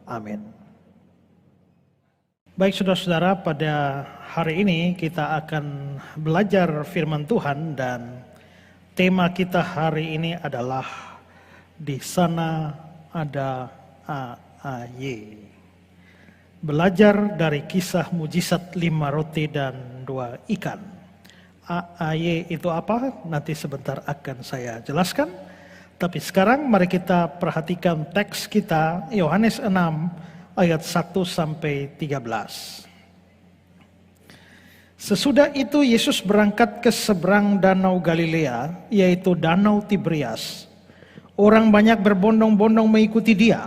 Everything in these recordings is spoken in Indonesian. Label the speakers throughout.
Speaker 1: Amin. Baik saudara-saudara, pada hari ini kita akan belajar firman Tuhan dan tema kita hari ini adalah di sana ada AAY. Belajar dari kisah mujizat 5 roti dan 2 ikan. AAY itu apa? Nanti sebentar akan saya jelaskan. Tapi sekarang mari kita perhatikan teks kita Yohanes 6 ayat 1 sampai 13. Sesudah itu Yesus berangkat ke seberang danau Galilea, yaitu danau Tiberias. Orang banyak berbondong-bondong mengikuti dia,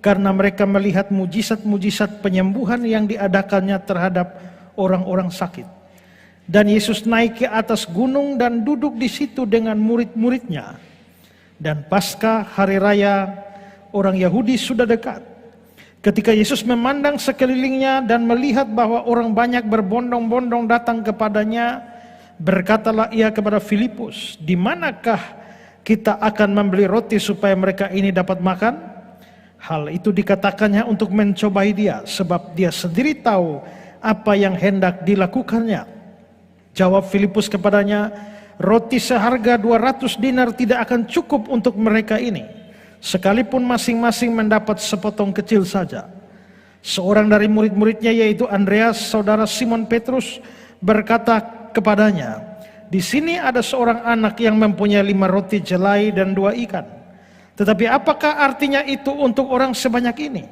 Speaker 1: karena mereka melihat mujizat-mujizat penyembuhan yang diadakannya terhadap orang-orang sakit. Dan Yesus naik ke atas gunung dan duduk di situ dengan murid-muridnya. Dan pasca hari raya orang Yahudi sudah dekat. Ketika Yesus memandang sekelilingnya dan melihat bahwa orang banyak berbondong-bondong datang kepadanya, berkatalah ia kepada Filipus, "Di manakah kita akan membeli roti supaya mereka ini dapat makan?" Hal itu dikatakannya untuk mencobai dia, sebab dia sendiri tahu apa yang hendak dilakukannya. Jawab Filipus kepadanya, "Roti seharga 200 dinar tidak akan cukup untuk mereka ini, sekalipun masing-masing mendapat sepotong kecil saja." Seorang dari murid-muridnya, yaitu Andreas, saudara Simon Petrus, berkata kepadanya, "Di sini ada seorang anak yang mempunyai 5 roti jelai dan 2 ikan. Tetapi apakah artinya itu untuk orang sebanyak ini?"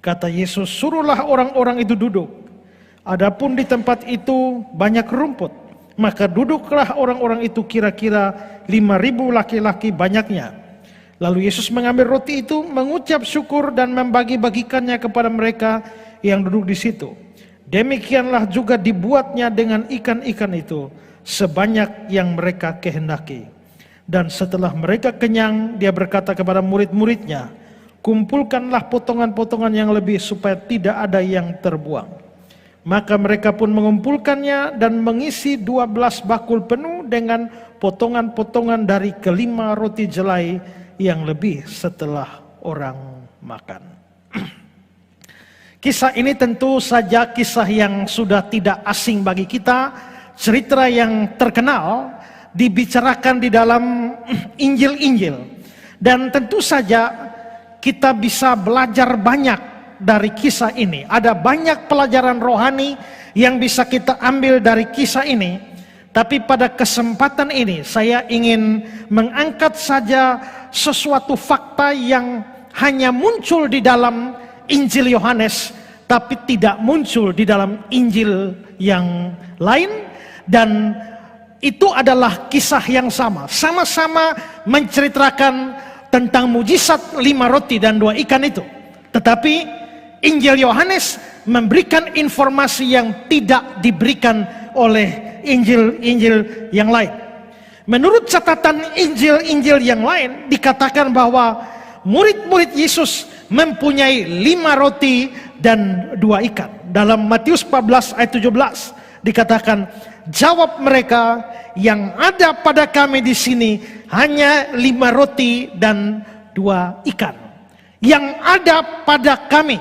Speaker 1: Kata Yesus, "Suruhlah orang-orang itu duduk." Adapun di tempat itu banyak rumput, maka duduklah orang-orang itu, kira-kira 5.000 laki-laki banyaknya. Lalu Yesus mengambil roti itu, mengucap syukur dan membagi-bagikannya kepada mereka yang duduk di situ. Demikianlah juga dibuatnya dengan ikan-ikan itu, sebanyak yang mereka kehendaki. Dan setelah mereka kenyang, dia berkata kepada murid-muridnya, "Kumpulkanlah potongan-potongan yang lebih supaya tidak ada yang terbuang." Maka mereka pun mengumpulkannya dan mengisi 12 bakul penuh dengan potongan-potongan dari kelima roti jelai yang lebih setelah orang makan. Kisah ini tentu saja kisah yang sudah tidak asing bagi kita, cerita yang terkenal, dibicarakan di dalam Injil-Injil. Dan tentu saja kita bisa belajar banyak dari kisah ini. Ada banyak pelajaran rohani yang bisa kita ambil dari kisah ini. Tapi pada kesempatan ini saya ingin mengangkat saja sesuatu fakta yang hanya muncul di dalam Injil Yohanes, tapi tidak muncul di dalam Injil yang lain. Dan itu adalah kisah yang sama-sama menceritakan tentang mujizat 5 roti dan 2 ikan itu. Tetapi Injil Yohanes memberikan informasi yang tidak diberikan oleh Injil-Injil yang lain. Menurut catatan Injil-Injil yang lain, dikatakan bahwa murid-murid Yesus mempunyai 5 roti dan 2 ikan. Dalam Matius 14 ayat 17 dikatakan, "Jawab mereka, yang ada pada kami di sini hanya 5 roti dan 2 ikan." Yang ada pada kami,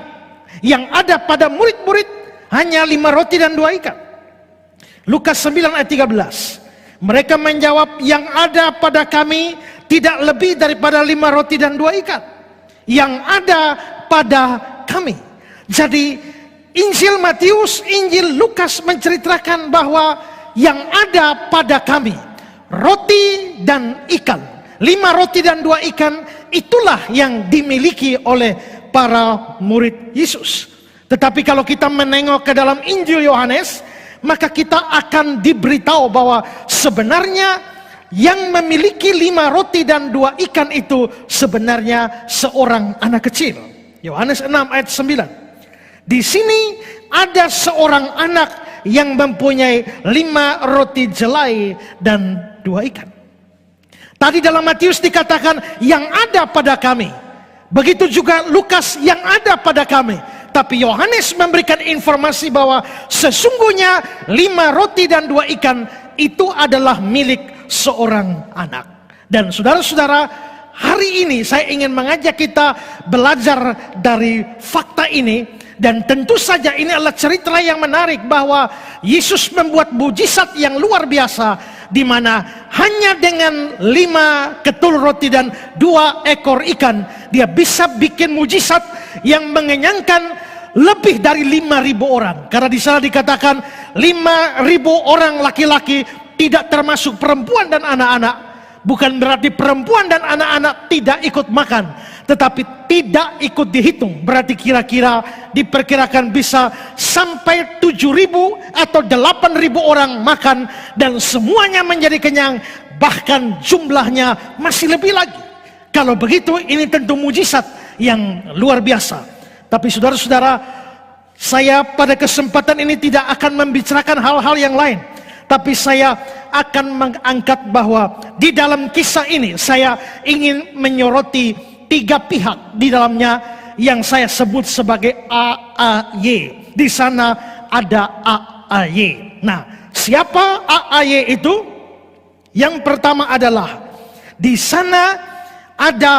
Speaker 1: yang ada pada murid-murid hanya 5 roti dan 2 ikan. Lukas 9 ayat 13. Mereka menjawab, "Yang ada pada kami tidak lebih daripada 5 roti dan 2 ikan. Yang ada pada kami." Jadi Injil Matius, Injil Lukas menceritakan bahwa yang ada pada kami roti dan ikan. 5 roti dan 2 ikan, itulah yang dimiliki oleh para murid Yesus. Tetapi kalau kita menengok ke dalam Injil Yohanes, maka kita akan diberitahu bahwa sebenarnya yang memiliki 5 roti dan 2 ikan itu sebenarnya seorang anak kecil. Yohanes 6 ayat 9. Di sini ada seorang anak yang mempunyai 5 roti jelai dan 2 ikan. Tadi dalam Matius dikatakan yang ada pada kami. Begitu juga Lukas, yang ada pada kami. Tapi Yohanes memberikan informasi bahwa sesungguhnya 5 roti dan 2 ikan itu adalah milik seorang anak. Dan saudara-saudara, hari ini saya ingin mengajak kita belajar dari fakta ini. Dan tentu saja ini adalah cerita yang menarik bahwa Yesus membuat mujizat yang luar biasa, di mana hanya dengan 5 ketul roti dan 2 ekor ikan dia bisa bikin mujizat yang mengenyangkan lebih dari 5.000 orang. Karena di sana dikatakan 5.000 orang laki-laki, tidak termasuk perempuan dan anak-anak. Bukan berarti perempuan dan anak-anak tidak ikut makan, tetapi tidak ikut dihitung. Berarti kira-kira diperkirakan bisa sampai 7.000 atau 8.000 orang makan dan semuanya menjadi kenyang. Bahkan jumlahnya masih lebih lagi. Kalau begitu ini tentu mujizat yang luar biasa. Tapi saudara-saudara, saya pada kesempatan ini tidak akan membicarakan hal-hal yang lain. Tapi saya akan mengangkat bahwa di dalam kisah ini saya ingin menyoroti 3 pihak di dalamnya yang saya sebut sebagai AAY. Di sana ada AAY. Nah, siapa AAY itu? Yang pertama adalah di sana ada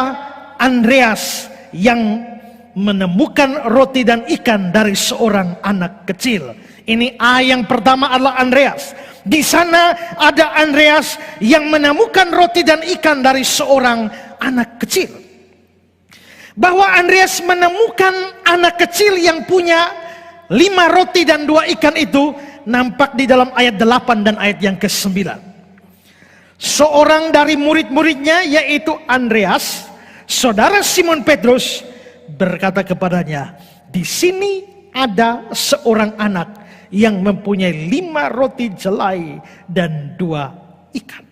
Speaker 1: Andreas yang menemukan roti dan ikan dari seorang anak kecil. Ini A yang pertama adalah Andreas. Di sana ada Andreas yang menemukan roti dan ikan dari seorang anak kecil. Bahwa Andreas menemukan anak kecil yang punya 5 roti dan 2 ikan itu nampak di dalam ayat 8 dan ayat yang ke-9. Seorang dari murid-muridnya yaitu Andreas, saudara Simon Petrus, berkata kepadanya, di sini ada seorang anak yang mempunyai 5 roti jelai dan 2 ikan.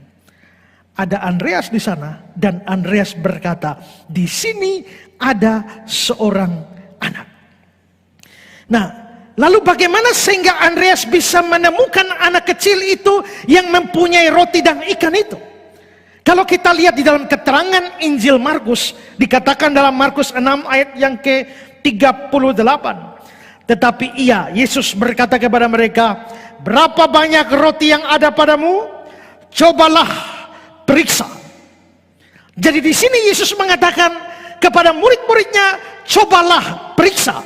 Speaker 1: Ada Andreas di sana dan Andreas berkata, di sini ada seorang anak. Nah, lalu bagaimana sehingga Andreas bisa menemukan anak kecil itu yang mempunyai roti dan ikan itu? Kalau kita lihat di dalam keterangan Injil Markus, dikatakan dalam Markus 6 ayat yang ke-38. Tetapi Yesus berkata kepada mereka, berapa banyak roti yang ada padamu? Cobalah periksa. Jadi di sini Yesus mengatakan kepada murid-muridnya, cobalah periksa.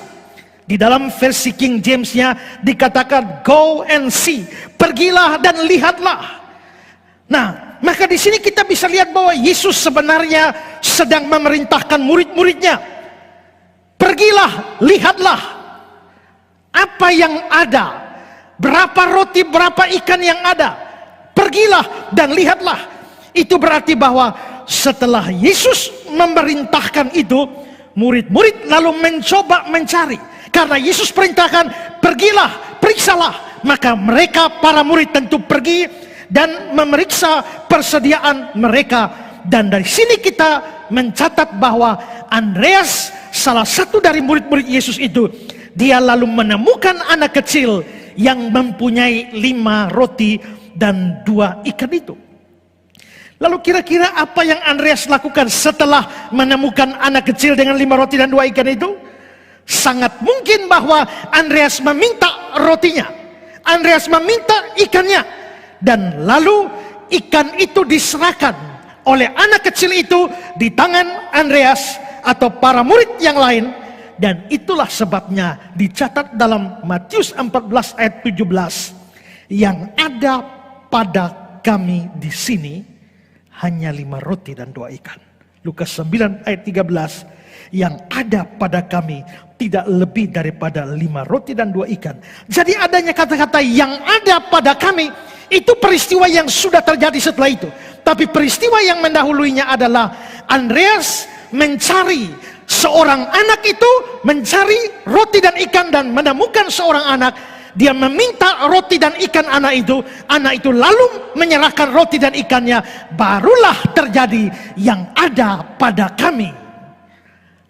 Speaker 1: Di dalam versi King James-nya dikatakan go and see, pergilah dan lihatlah. Nah, maka di sini kita bisa lihat bahwa Yesus sebenarnya sedang memerintahkan murid-muridnya, pergilah, lihatlah. Apa yang ada, berapa roti, berapa ikan yang ada, pergilah dan lihatlah. Itu berarti bahwa setelah Yesus memerintahkan itu, murid-murid lalu mencoba mencari. Karena Yesus perintahkan, pergilah, periksalah. Maka mereka, para murid tentu pergi dan memeriksa persediaan mereka. Dan dari sini kita mencatat bahwa Andreas, salah satu dari murid-murid Yesus itu, dia lalu menemukan anak kecil yang mempunyai 5 roti dan 2 ikan itu. Lalu kira-kira apa yang Andreas lakukan setelah menemukan anak kecil dengan 5 roti dan 2 ikan itu? Sangat mungkin bahwa Andreas meminta rotinya, Andreas meminta ikannya, dan lalu ikan itu diserahkan oleh anak kecil itu di tangan Andreas atau para murid yang lain. Dan itulah sebabnya dicatat dalam Matius 14 ayat 17, yang ada pada kami di sini hanya 5 roti dan 2 ikan. Lukas 9 ayat 13, yang ada pada kami tidak lebih daripada 5 roti dan 2 ikan. Jadi adanya kata-kata yang ada pada kami, itu peristiwa yang sudah terjadi setelah itu. Tapi peristiwa yang mendahuluinya adalah Andreas mencari seorang anak itu, mencari roti dan ikan dan menemukan seorang anak. Dia meminta roti dan ikan anak itu lalu menyerahkan roti dan ikannya. Barulah terjadi yang ada pada kami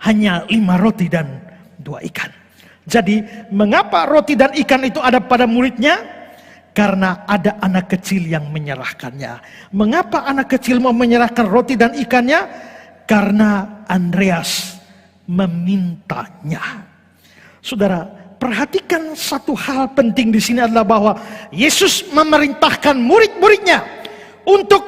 Speaker 1: hanya 5 roti dan 2 ikan. Jadi mengapa roti dan ikan itu ada pada muridnya? Karena ada anak kecil yang menyerahkannya. Mengapa anak kecil mau menyerahkan roti dan ikannya? Karena Andreas memintanya. Saudara, perhatikan satu hal penting di sini adalah bahwa Yesus memerintahkan murid-muridnya untuk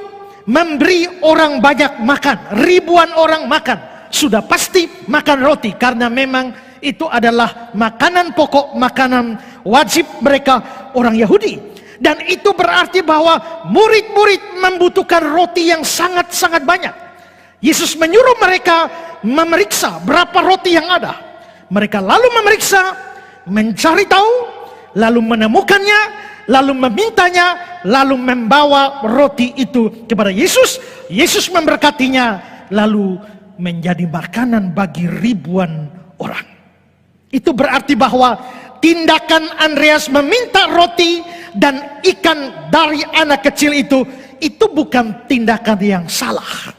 Speaker 1: memberi orang banyak makan, ribuan orang makan, sudah pasti makan roti, karena memang itu adalah makanan pokok, makanan wajib mereka orang Yahudi. Dan itu berarti bahwa murid-murid membutuhkan roti yang sangat-sangat banyak. Yesus menyuruh mereka memeriksa berapa roti yang ada. Mereka lalu memeriksa, mencari tahu, lalu menemukannya, lalu memintanya, lalu membawa roti itu kepada Yesus. Yesus memberkatinya, lalu menjadi makanan bagi ribuan orang. Itu berarti bahwa tindakan Andreas meminta roti dan ikan dari anak kecil itu bukan tindakan yang salah.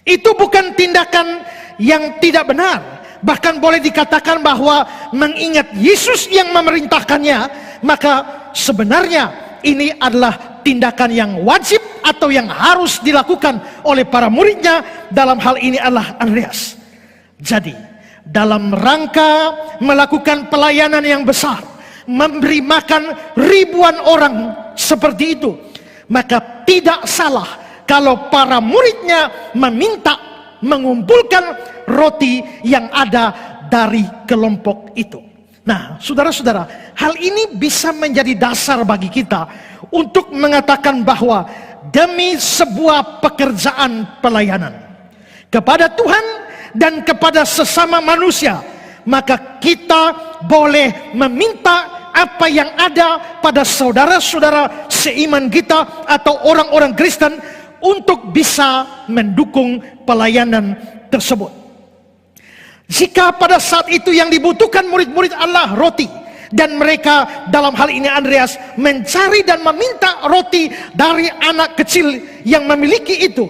Speaker 1: Itu bukan tindakan yang tidak benar. Bahkan boleh dikatakan bahwa mengingat Yesus yang memerintahkannya, maka sebenarnya ini adalah tindakan yang wajib atau yang harus dilakukan oleh para muridnya. Dalam hal ini adalah Andreas. Jadi dalam rangka melakukan pelayanan yang besar, memberi makan ribuan orang seperti itu, maka tidak salah kalau para muridnya meminta mengumpulkan roti yang ada dari kelompok itu. Nah, saudara-saudara, hal ini bisa menjadi dasar bagi kita untuk mengatakan bahwa demi sebuah pekerjaan pelayanan kepada Tuhan dan kepada sesama manusia, maka kita boleh meminta apa yang ada pada saudara-saudara seiman kita atau orang-orang Kristen untuk bisa mendukung pelayanan tersebut. Jika pada saat itu yang dibutuhkan murid-murid Allah roti, dan mereka dalam hal ini Andreas mencari dan meminta roti dari anak kecil yang memiliki itu,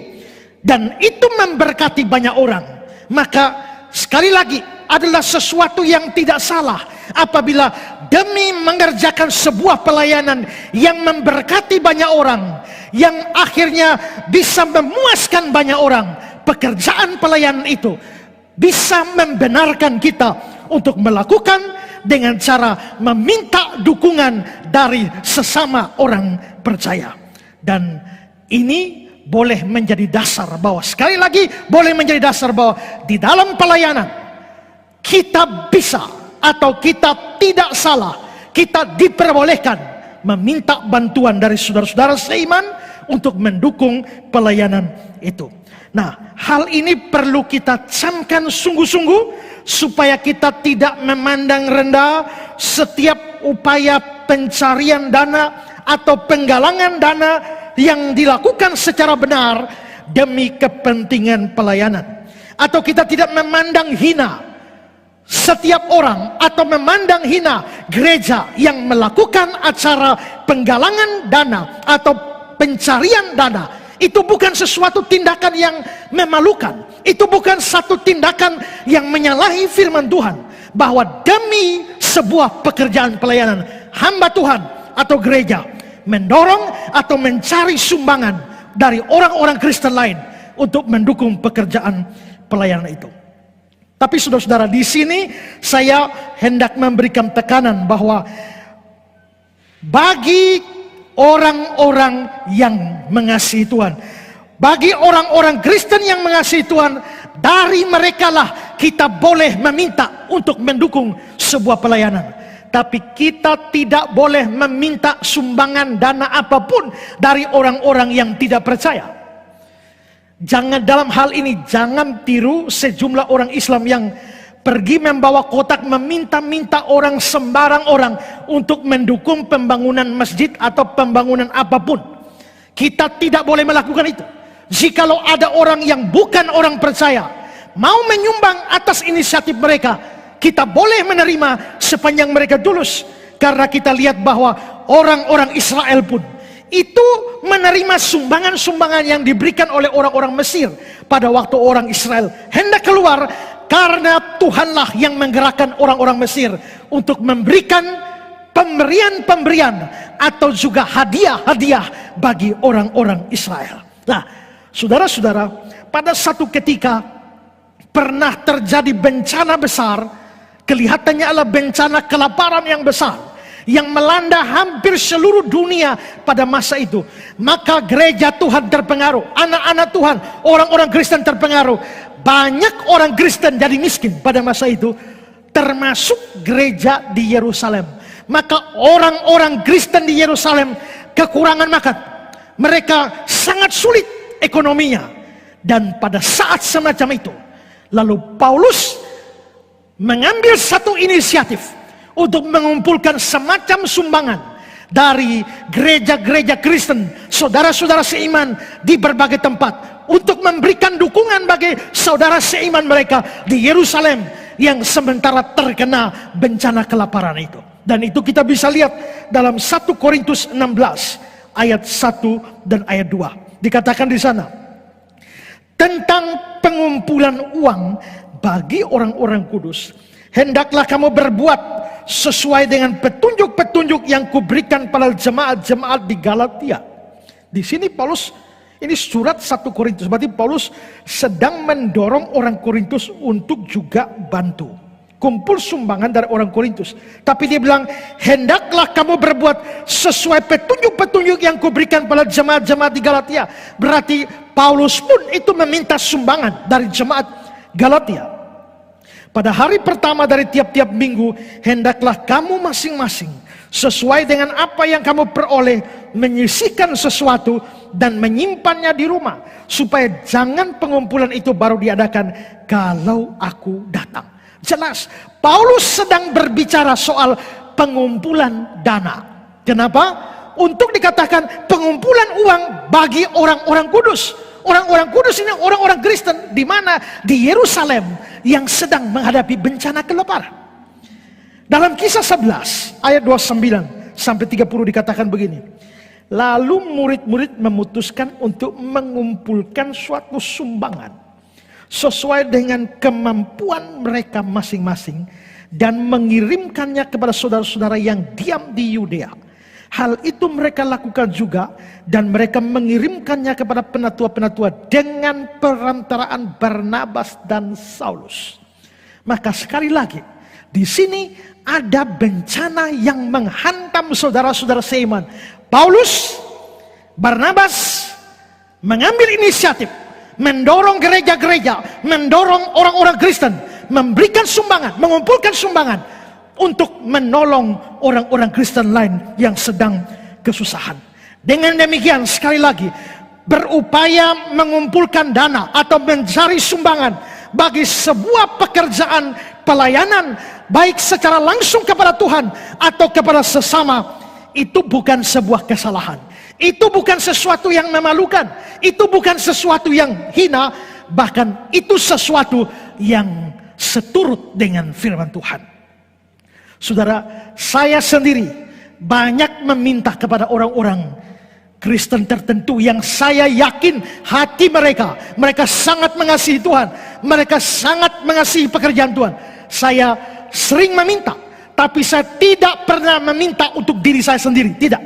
Speaker 1: dan itu memberkati banyak orang, maka sekali lagi adalah sesuatu yang tidak salah apabila demi mengerjakan sebuah pelayanan yang memberkati banyak orang, yang akhirnya bisa memuaskan banyak orang, pekerjaan pelayanan itu bisa membenarkan kita untuk melakukan dengan cara meminta dukungan dari sesama orang percaya. Dan ini boleh menjadi dasar bahwa, sekali lagi boleh menjadi dasar bahwa di dalam pelayanan kita bisa atau kita tidak salah, kita diperbolehkan meminta bantuan dari saudara-saudara seiman untuk mendukung pelayanan itu. Nah, hal ini perlu kita camkan sungguh-sungguh supaya kita tidak memandang rendah setiap upaya pencarian dana atau penggalangan dana yang dilakukan secara benar demi kepentingan pelayanan. Atau kita tidak memandang hina setiap orang atau memandang hina gereja yang melakukan acara penggalangan dana atau pencarian dana. Itu bukan sesuatu tindakan yang memalukan. Itu bukan satu tindakan yang menyalahi firman Tuhan, bahwa demi sebuah pekerjaan pelayanan hamba Tuhan atau gereja mendorong atau mencari sumbangan dari orang-orang Kristen lain untuk mendukung pekerjaan pelayanan itu. Tapi saudara-saudara, di sini saya hendak memberikan tekanan bahwa bagi orang-orang yang mengasihi Tuhan, bagi orang-orang Kristen yang mengasihi Tuhan, dari merekalah kita boleh meminta untuk mendukung sebuah pelayanan. Tapi kita tidak boleh meminta sumbangan dana apapun dari orang-orang yang tidak percaya. Jangan, dalam hal ini jangan tiru sejumlah orang Islam yang pergi membawa kotak meminta-minta orang, sembarang orang, untuk mendukung pembangunan masjid atau pembangunan apapun. Kita tidak boleh melakukan itu. Jikalau ada orang yang bukan orang percaya mau menyumbang atas inisiatif mereka, kita boleh menerima sepanjang mereka tulus. Karena kita lihat bahwa orang-orang Israel pun itu menerima sumbangan-sumbangan yang diberikan oleh orang-orang Mesir pada waktu orang Israel hendak keluar, karena Tuhanlah yang menggerakkan orang-orang Mesir untuk memberikan pemberian-pemberian atau juga hadiah-hadiah bagi orang-orang Israel. Nah, saudara-saudara, pada satu ketika pernah terjadi bencana besar, kelihatannya adalah bencana kelaparan yang besar, yang melanda hampir seluruh dunia pada masa itu. Maka gereja Tuhan terpengaruh, anak-anak Tuhan, orang-orang Kristen terpengaruh. Banyak orang Kristen jadi miskin pada masa itu, termasuk gereja di Yerusalem. Maka orang-orang Kristen di Yerusalem kekurangan makan. Mereka sangat sulit ekonominya. Dan pada saat semacam itu, lalu Paulus mengambil satu inisiatif untuk mengumpulkan semacam sumbangan dari gereja-gereja Kristen, saudara-saudara seiman di berbagai tempat, untuk memberikan dukungan bagi saudara seiman mereka di Yerusalem yang sementara terkena bencana kelaparan itu. Dan itu kita bisa lihat dalam 1 Korintus 16 ayat 1 dan ayat 2. Dikatakan di sana tentang pengumpulan uang bagi orang-orang kudus, hendaklah kamu berbuat sesuai dengan petunjuk-petunjuk yang kuberikan pada jemaat-jemaat di Galatia. Di sini Paulus, ini surat 1 Korintus, berarti Paulus sedang mendorong orang Korintus untuk juga bantu kumpul sumbangan dari orang Korintus. Tapi dia bilang, hendaklah kamu berbuat sesuai petunjuk-petunjuk yang kuberikan pada jemaat-jemaat di Galatia. Berarti Paulus pun itu meminta sumbangan dari jemaat Galatia. Pada hari pertama dari tiap-tiap minggu, hendaklah kamu masing-masing sesuai dengan apa yang kamu peroleh menyisihkan sesuatu dan menyimpannya di rumah, supaya jangan pengumpulan itu baru diadakan kalau aku datang. Jelas, Paulus sedang berbicara soal pengumpulan dana. Kenapa? Untuk dikatakan pengumpulan uang bagi orang-orang kudus. Orang-orang kudus ini orang-orang Kristen di mana di Yerusalem yang sedang menghadapi bencana kelaparan. Dalam Kisah 11 ayat 29 sampai 30 dikatakan begini. Lalu murid-murid memutuskan untuk mengumpulkan suatu sumbangan sesuai dengan kemampuan mereka masing-masing dan mengirimkannya kepada saudara-saudara yang diam di Yudea. Hal itu mereka lakukan juga, dan mereka mengirimkannya kepada penatua-penatua dengan perantaraan Barnabas dan Saulus. Maka sekali lagi, di sini ada bencana yang menghantam saudara-saudara seiman. Paulus, Barnabas mengambil inisiatif, mendorong gereja-gereja, mendorong orang-orang Kristen, memberikan sumbangan, mengumpulkan sumbangan untuk menolong orang-orang Kristen lain yang sedang kesusahan. Dengan demikian, sekali lagi, berupaya mengumpulkan dana atau mencari sumbangan bagi sebuah pekerjaan pelayanan, baik secara langsung kepada Tuhan atau kepada sesama, itu bukan sebuah kesalahan. Itu bukan sesuatu yang memalukan. Itu bukan sesuatu yang hina. Bahkan itu sesuatu yang seturut dengan firman Tuhan. Saudara, saya sendiri banyak meminta kepada orang-orang Kristen tertentu yang saya yakin hati mereka sangat mengasihi Tuhan, mereka sangat mengasihi pekerjaan Tuhan. Saya sering meminta, tapi saya tidak pernah meminta untuk diri saya sendiri, tidak.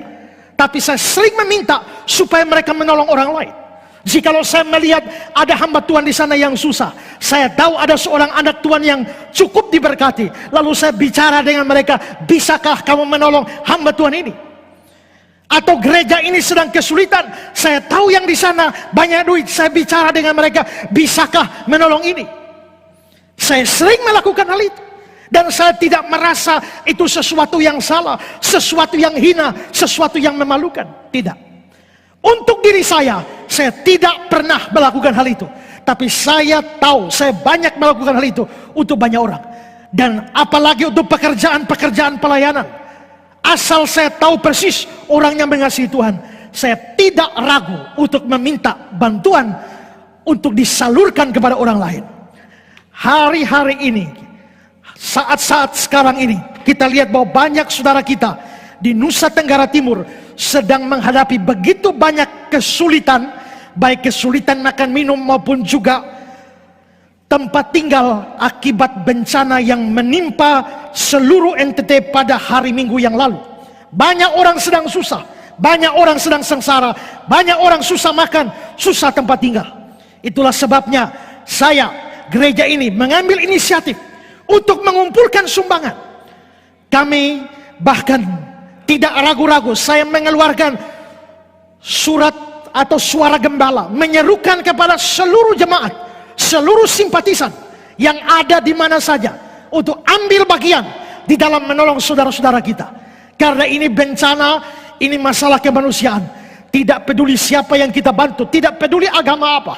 Speaker 1: Tapi saya sering meminta supaya mereka menolong orang lain. Jikalau saya melihat ada hamba Tuhan di sana yang susah, saya tahu ada seorang anak Tuhan yang cukup diberkati, lalu saya bicara dengan mereka, bisakah kamu menolong hamba Tuhan ini? Atau gereja ini sedang kesulitan, saya tahu yang di sana banyak duit, saya bicara dengan mereka, bisakah menolong ini? Saya sering melakukan hal itu. Dan saya tidak merasa itu sesuatu yang salah, sesuatu yang hina, sesuatu yang memalukan. Tidak. Untuk diri saya tidak pernah melakukan hal itu. Tapi saya tahu, saya banyak melakukan hal itu untuk banyak orang. Dan apalagi untuk pekerjaan-pekerjaan pelayanan. Asal saya tahu persis orang yang mengasihi Tuhan, saya tidak ragu untuk meminta bantuan untuk disalurkan kepada orang lain. Hari-hari ini, saat-saat sekarang ini, kita lihat bahwa banyak saudara kita di Nusa Tenggara Timur sedang menghadapi begitu banyak kesulitan, baik kesulitan makan minum maupun juga tempat tinggal akibat bencana yang menimpa seluruh NTT pada hari Minggu yang lalu. Banyak orang sedang susah, banyak orang sedang sengsara, banyak orang susah makan, susah tempat tinggal. Itulah sebabnya saya, gereja ini mengambil inisiatif untuk mengumpulkan sumbangan. Kami bahkan tidak ragu-ragu saya mengeluarkan surat atau suara gembala menyerukan kepada seluruh jemaat, seluruh simpatisan yang ada di mana saja untuk ambil bagian di dalam menolong saudara-saudara kita. Karena ini bencana, ini masalah kemanusiaan. Tidak peduli siapa yang kita bantu, tidak peduli agama apa,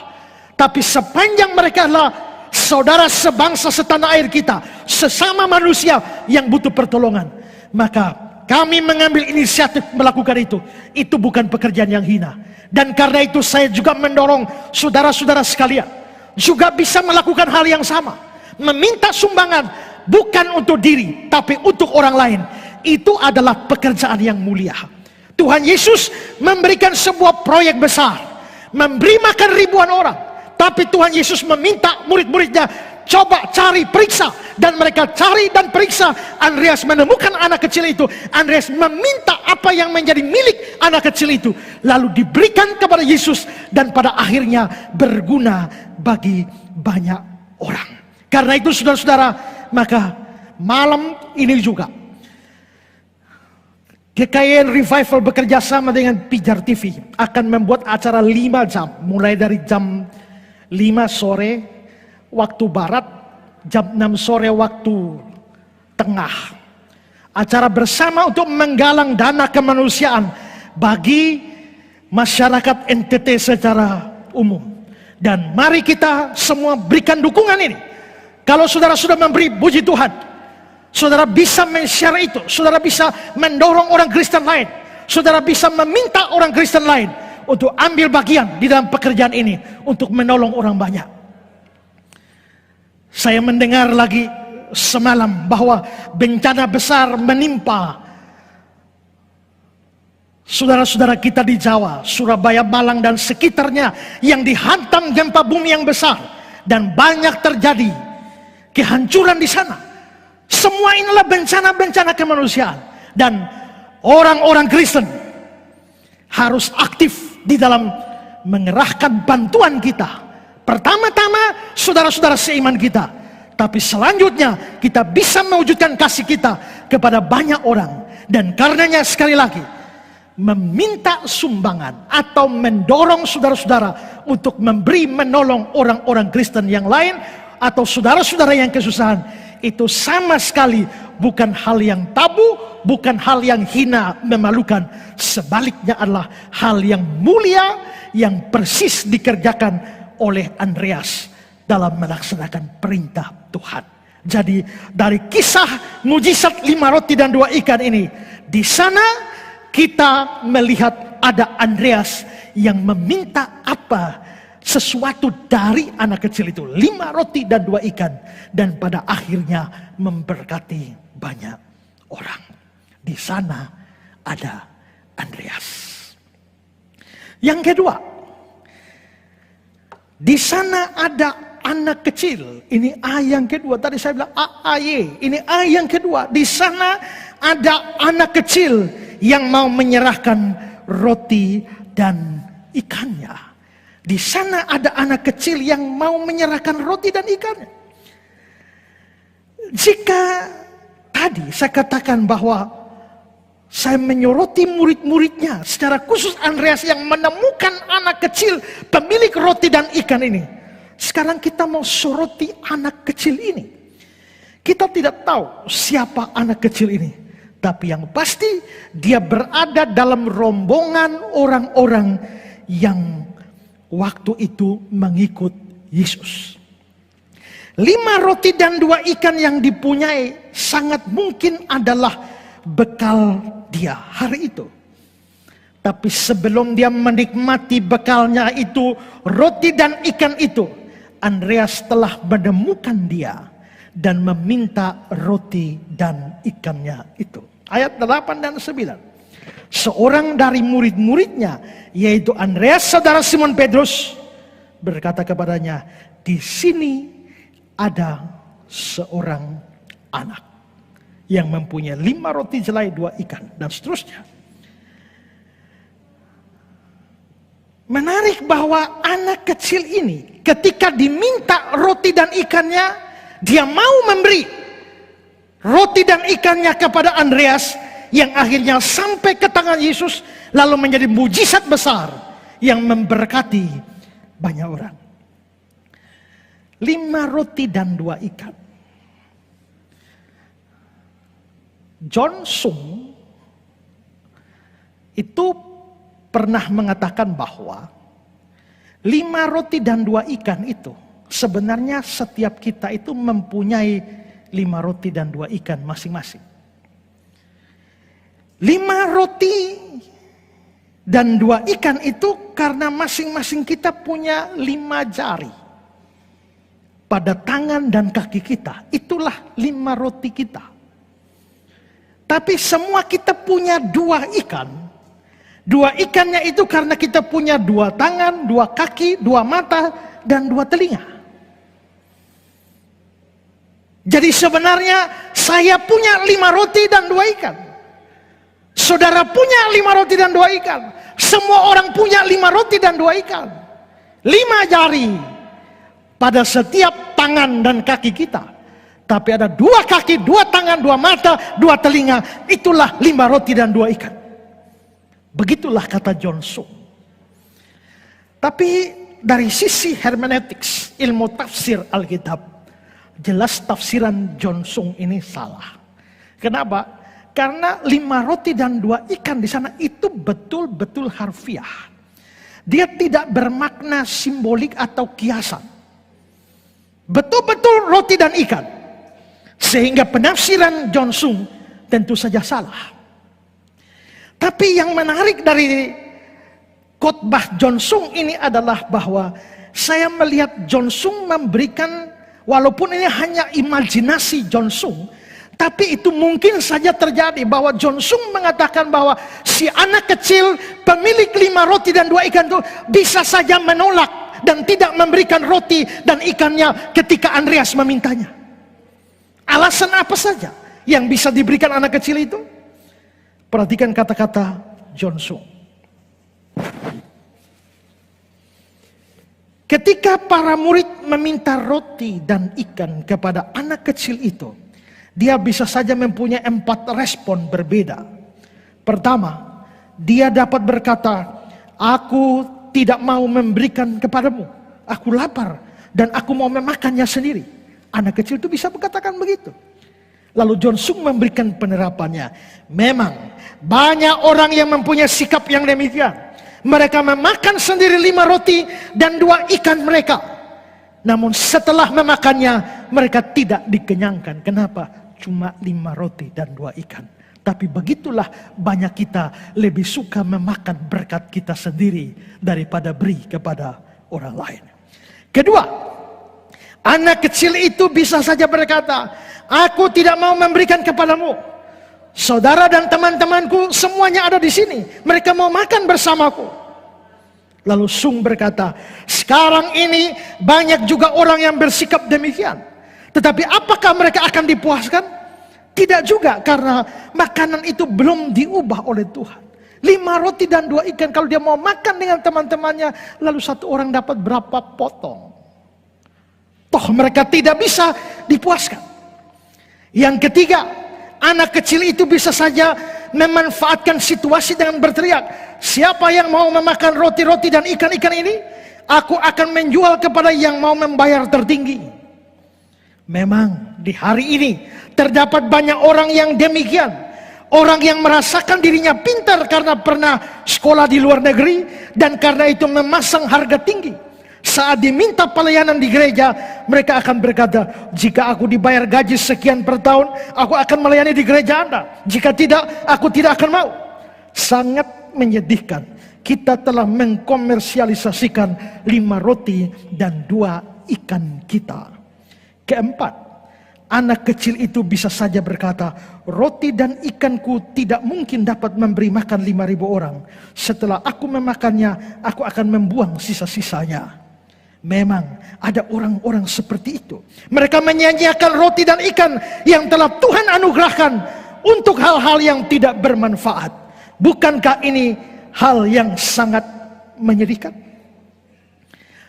Speaker 1: tapi sepanjang mereka adalah saudara sebangsa setanah air kita, sesama manusia yang butuh pertolongan, maka kami mengambil inisiatif melakukan itu. Itu bukan pekerjaan yang hina. Dan karena itu saya juga mendorong saudara-saudara sekalian juga bisa melakukan hal yang sama. Meminta sumbangan bukan untuk diri, tapi untuk orang lain. Itu adalah pekerjaan yang mulia. Tuhan Yesus memberikan sebuah proyek besar, memberi makan ribuan orang. Tapi Tuhan Yesus meminta murid-muridnya, coba cari, periksa. Dan mereka cari dan periksa. Andreas menemukan anak kecil itu. Andreas meminta apa yang menjadi milik anak kecil itu, lalu diberikan kepada Yesus, dan pada akhirnya berguna bagi banyak orang. Karena itu saudara-saudara, maka malam ini juga GKIN Revival bekerja sama dengan Pijar TV akan membuat acara 5 jam, mulai dari jam 5 sore waktu barat, jam 6 sore waktu tengah. Acara bersama untuk menggalang dana kemanusiaan bagi masyarakat NTT secara umum. Dan mari kita semua berikan dukungan ini. Kalau saudara sudah memberi, puji Tuhan, saudara bisa men-share itu, saudara bisa mendorong orang Kristen lain, saudara bisa meminta orang Kristen lain untuk ambil bagian di dalam pekerjaan ini untuk menolong orang banyak. Saya mendengar lagi semalam bahwa bencana besar menimpa saudara-saudara kita di Jawa, Surabaya, Malang dan sekitarnya yang dihantam gempa bumi yang besar, dan banyak terjadi kehancuran di sana. Semua inilah bencana-bencana kemanusiaan, dan orang-orang Kristen harus aktif di dalam mengerahkan bantuan kita. Pertama-tama saudara-saudara seiman kita, tapi selanjutnya kita bisa mewujudkan kasih kita kepada banyak orang. Dan karenanya sekali lagi, meminta sumbangan atau mendorong saudara-saudara untuk memberi menolong orang-orang Kristen yang lain atau saudara-saudara yang kesusahan, itu sama sekali bukan hal yang tabu, bukan hal yang hina, memalukan. Sebaliknya adalah hal yang mulia yang persis dikerjakan oleh Andreas dalam melaksanakan perintah Tuhan. Jadi dari kisah mujizat 5 roti dan 2 ikan ini, di sana kita melihat ada Andreas yang meminta sesuatu dari anak kecil itu, 5 roti dan 2 ikan, dan pada akhirnya memberkati banyak orang. Di sana ada Andreas. Yang kedua, di sana ada anak kecil. Ini A yang kedua. Tadi saya bilang AAY. Ini A yang kedua. Di sana ada anak kecil yang mau menyerahkan roti dan ikannya. Di sana ada anak kecil yang mau menyerahkan roti dan ikannya. Jika tadi saya katakan bahwa saya menyoroti murid-muridnya, secara khusus Andreas yang menemukan anak kecil pemilik roti dan ikan ini. Sekarang kita mau soroti anak kecil ini. Kita tidak tahu siapa anak kecil ini, tapi yang pasti dia berada dalam rombongan orang-orang yang waktu itu mengikut Yesus. 5 roti dan 2 ikan yang dipunyai sangat mungkin adalah bekal dia hari itu. Tapi sebelum dia menikmati bekalnya itu, roti dan ikan itu, Andreas telah menemukan dia dan meminta roti dan ikannya itu. Ayat 8 dan 9. Seorang dari murid-muridnya, yaitu Andreas saudara Simon Petrus, berkata kepadanya, di sini ada seorang anak yang mempunyai 5 roti jelai 2 ikan, dan seterusnya. Menarik bahwa anak kecil ini ketika diminta roti dan ikannya, dia mau memberi roti dan ikannya kepada Andreas yang akhirnya sampai ke tangan Yesus, lalu menjadi mujizat besar yang memberkati banyak orang. 5 roti dan 2 ikan. John Sung itu pernah mengatakan bahwa 5 roti dan 2 ikan itu sebenarnya setiap kita itu mempunyai 5 roti dan 2 ikan masing-masing. 5 roti dan 2 ikan itu karena masing-masing kita punya 5 jari pada tangan dan kaki kita. Itulah 5 roti kita. Tapi semua kita punya 2 ikan. 2 ikannya itu karena kita punya 2 tangan, 2 kaki, 2 mata, dan 2 telinga. Jadi sebenarnya saya punya 5 roti dan 2 ikan. Saudara punya 5 roti dan 2 ikan. Semua orang punya 5 roti dan 2 ikan. 5 jari pada setiap tangan dan kaki kita. Tapi ada 2 kaki, 2 tangan, 2 mata, 2 telinga. Itulah 5 roti dan 2 ikan. Begitulah kata John Sung. Tapi dari sisi hermeneutiks, ilmu tafsir Alkitab, jelas tafsiran John Sung ini salah. Kenapa? Karena 5 roti dan 2 ikan di sana itu betul-betul harfiah. Dia tidak bermakna simbolik atau kiasan. Betul-betul roti dan ikan. Sehingga penafsiran John Sung tentu saja salah. Tapi yang menarik dari khotbah John Sung ini adalah bahwa saya melihat John Sung memberikan, walaupun ini hanya imajinasi John Sung, tapi itu mungkin saja terjadi bahwa John Sung mengatakan bahwa si anak kecil pemilik 5 roti dan 2 ikan itu bisa saja menolak dan tidak memberikan roti dan ikannya ketika Andreas memintanya. Alasan apa saja yang bisa diberikan anak kecil itu? Perhatikan kata-kata John Sung. Ketika para murid meminta roti dan ikan kepada anak kecil itu, dia bisa saja mempunyai 4 respon berbeda. Pertama, dia dapat berkata, aku tidak mau memberikan kepadamu. Aku lapar dan aku mau memakannya sendiri. Anak kecil itu bisa mengatakan begitu. Lalu John Sung memberikan penerapannya. Memang banyak orang yang mempunyai sikap yang demikian. Mereka memakan sendiri 5 roti dan 2 ikan mereka. Namun setelah memakannya mereka tidak dikenyangkan. Kenapa? Cuma 5 roti dan 2 ikan. Tapi begitulah banyak kita lebih suka memakan berkat kita sendiri daripada beri kepada orang lain. Kedua, anak kecil itu bisa saja berkata, aku tidak mau memberikan kepadamu. Saudara dan teman-temanku semuanya ada di sini. Mereka mau makan bersamaku. Lalu Sung berkata, sekarang ini banyak juga orang yang bersikap demikian. Tetapi apakah mereka akan dipuaskan? Tidak juga, karena makanan itu belum diubah oleh Tuhan. 5 roti dan 2 ikan, kalau dia mau makan dengan teman-temannya, lalu satu orang dapat berapa potong? Toh mereka tidak bisa dipuaskan. Yang ketiga, anak kecil itu bisa saja memanfaatkan situasi dengan berteriak, siapa yang mau memakan roti-roti dan ikan-ikan ini, aku akan menjual kepada yang mau membayar tertinggi. Memang di hari ini terdapat banyak orang yang demikian. Orang yang merasakan dirinya pintar karena pernah sekolah di luar negeri dan karena itu memasang harga tinggi. Saat diminta pelayanan di gereja, mereka akan berkata, jika aku dibayar gaji sekian per tahun, aku akan melayani di gereja Anda. Jika tidak, aku tidak akan mau. Sangat menyedihkan. Kita telah mengkomersialisasikan 5 roti dan 2 ikan kita. Keempat, anak kecil itu bisa saja berkata, roti dan ikanku tidak mungkin dapat memberi makan 5.000 orang. Setelah aku memakannya, aku akan membuang sisa-sisanya. Memang ada orang-orang seperti itu. Mereka menyanyiakan roti dan ikan yang telah Tuhan anugerahkan untuk hal-hal yang tidak bermanfaat. Bukankah ini hal yang sangat menyedihkan?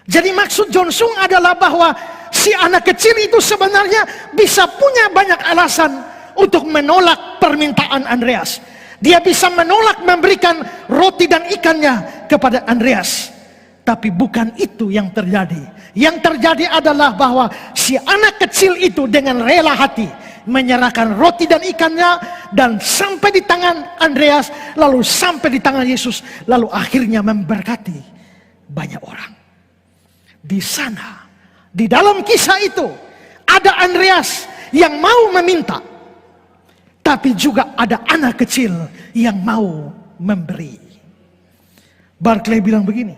Speaker 1: Jadi maksud John Sung adalah bahwa si anak kecil itu sebenarnya bisa punya banyak alasan untuk menolak permintaan Andreas. Dia bisa menolak memberikan roti dan ikannya kepada Andreas. Tapi bukan itu yang terjadi. Yang terjadi adalah bahwa si anak kecil itu dengan rela hati menyerahkan roti dan ikannya, dan sampai di tangan Andreas, lalu sampai di tangan Yesus, lalu akhirnya memberkati banyak orang. Di sana, di dalam kisah itu, ada Andreas yang mau meminta, tapi juga ada anak kecil yang mau memberi. Barclay bilang begini,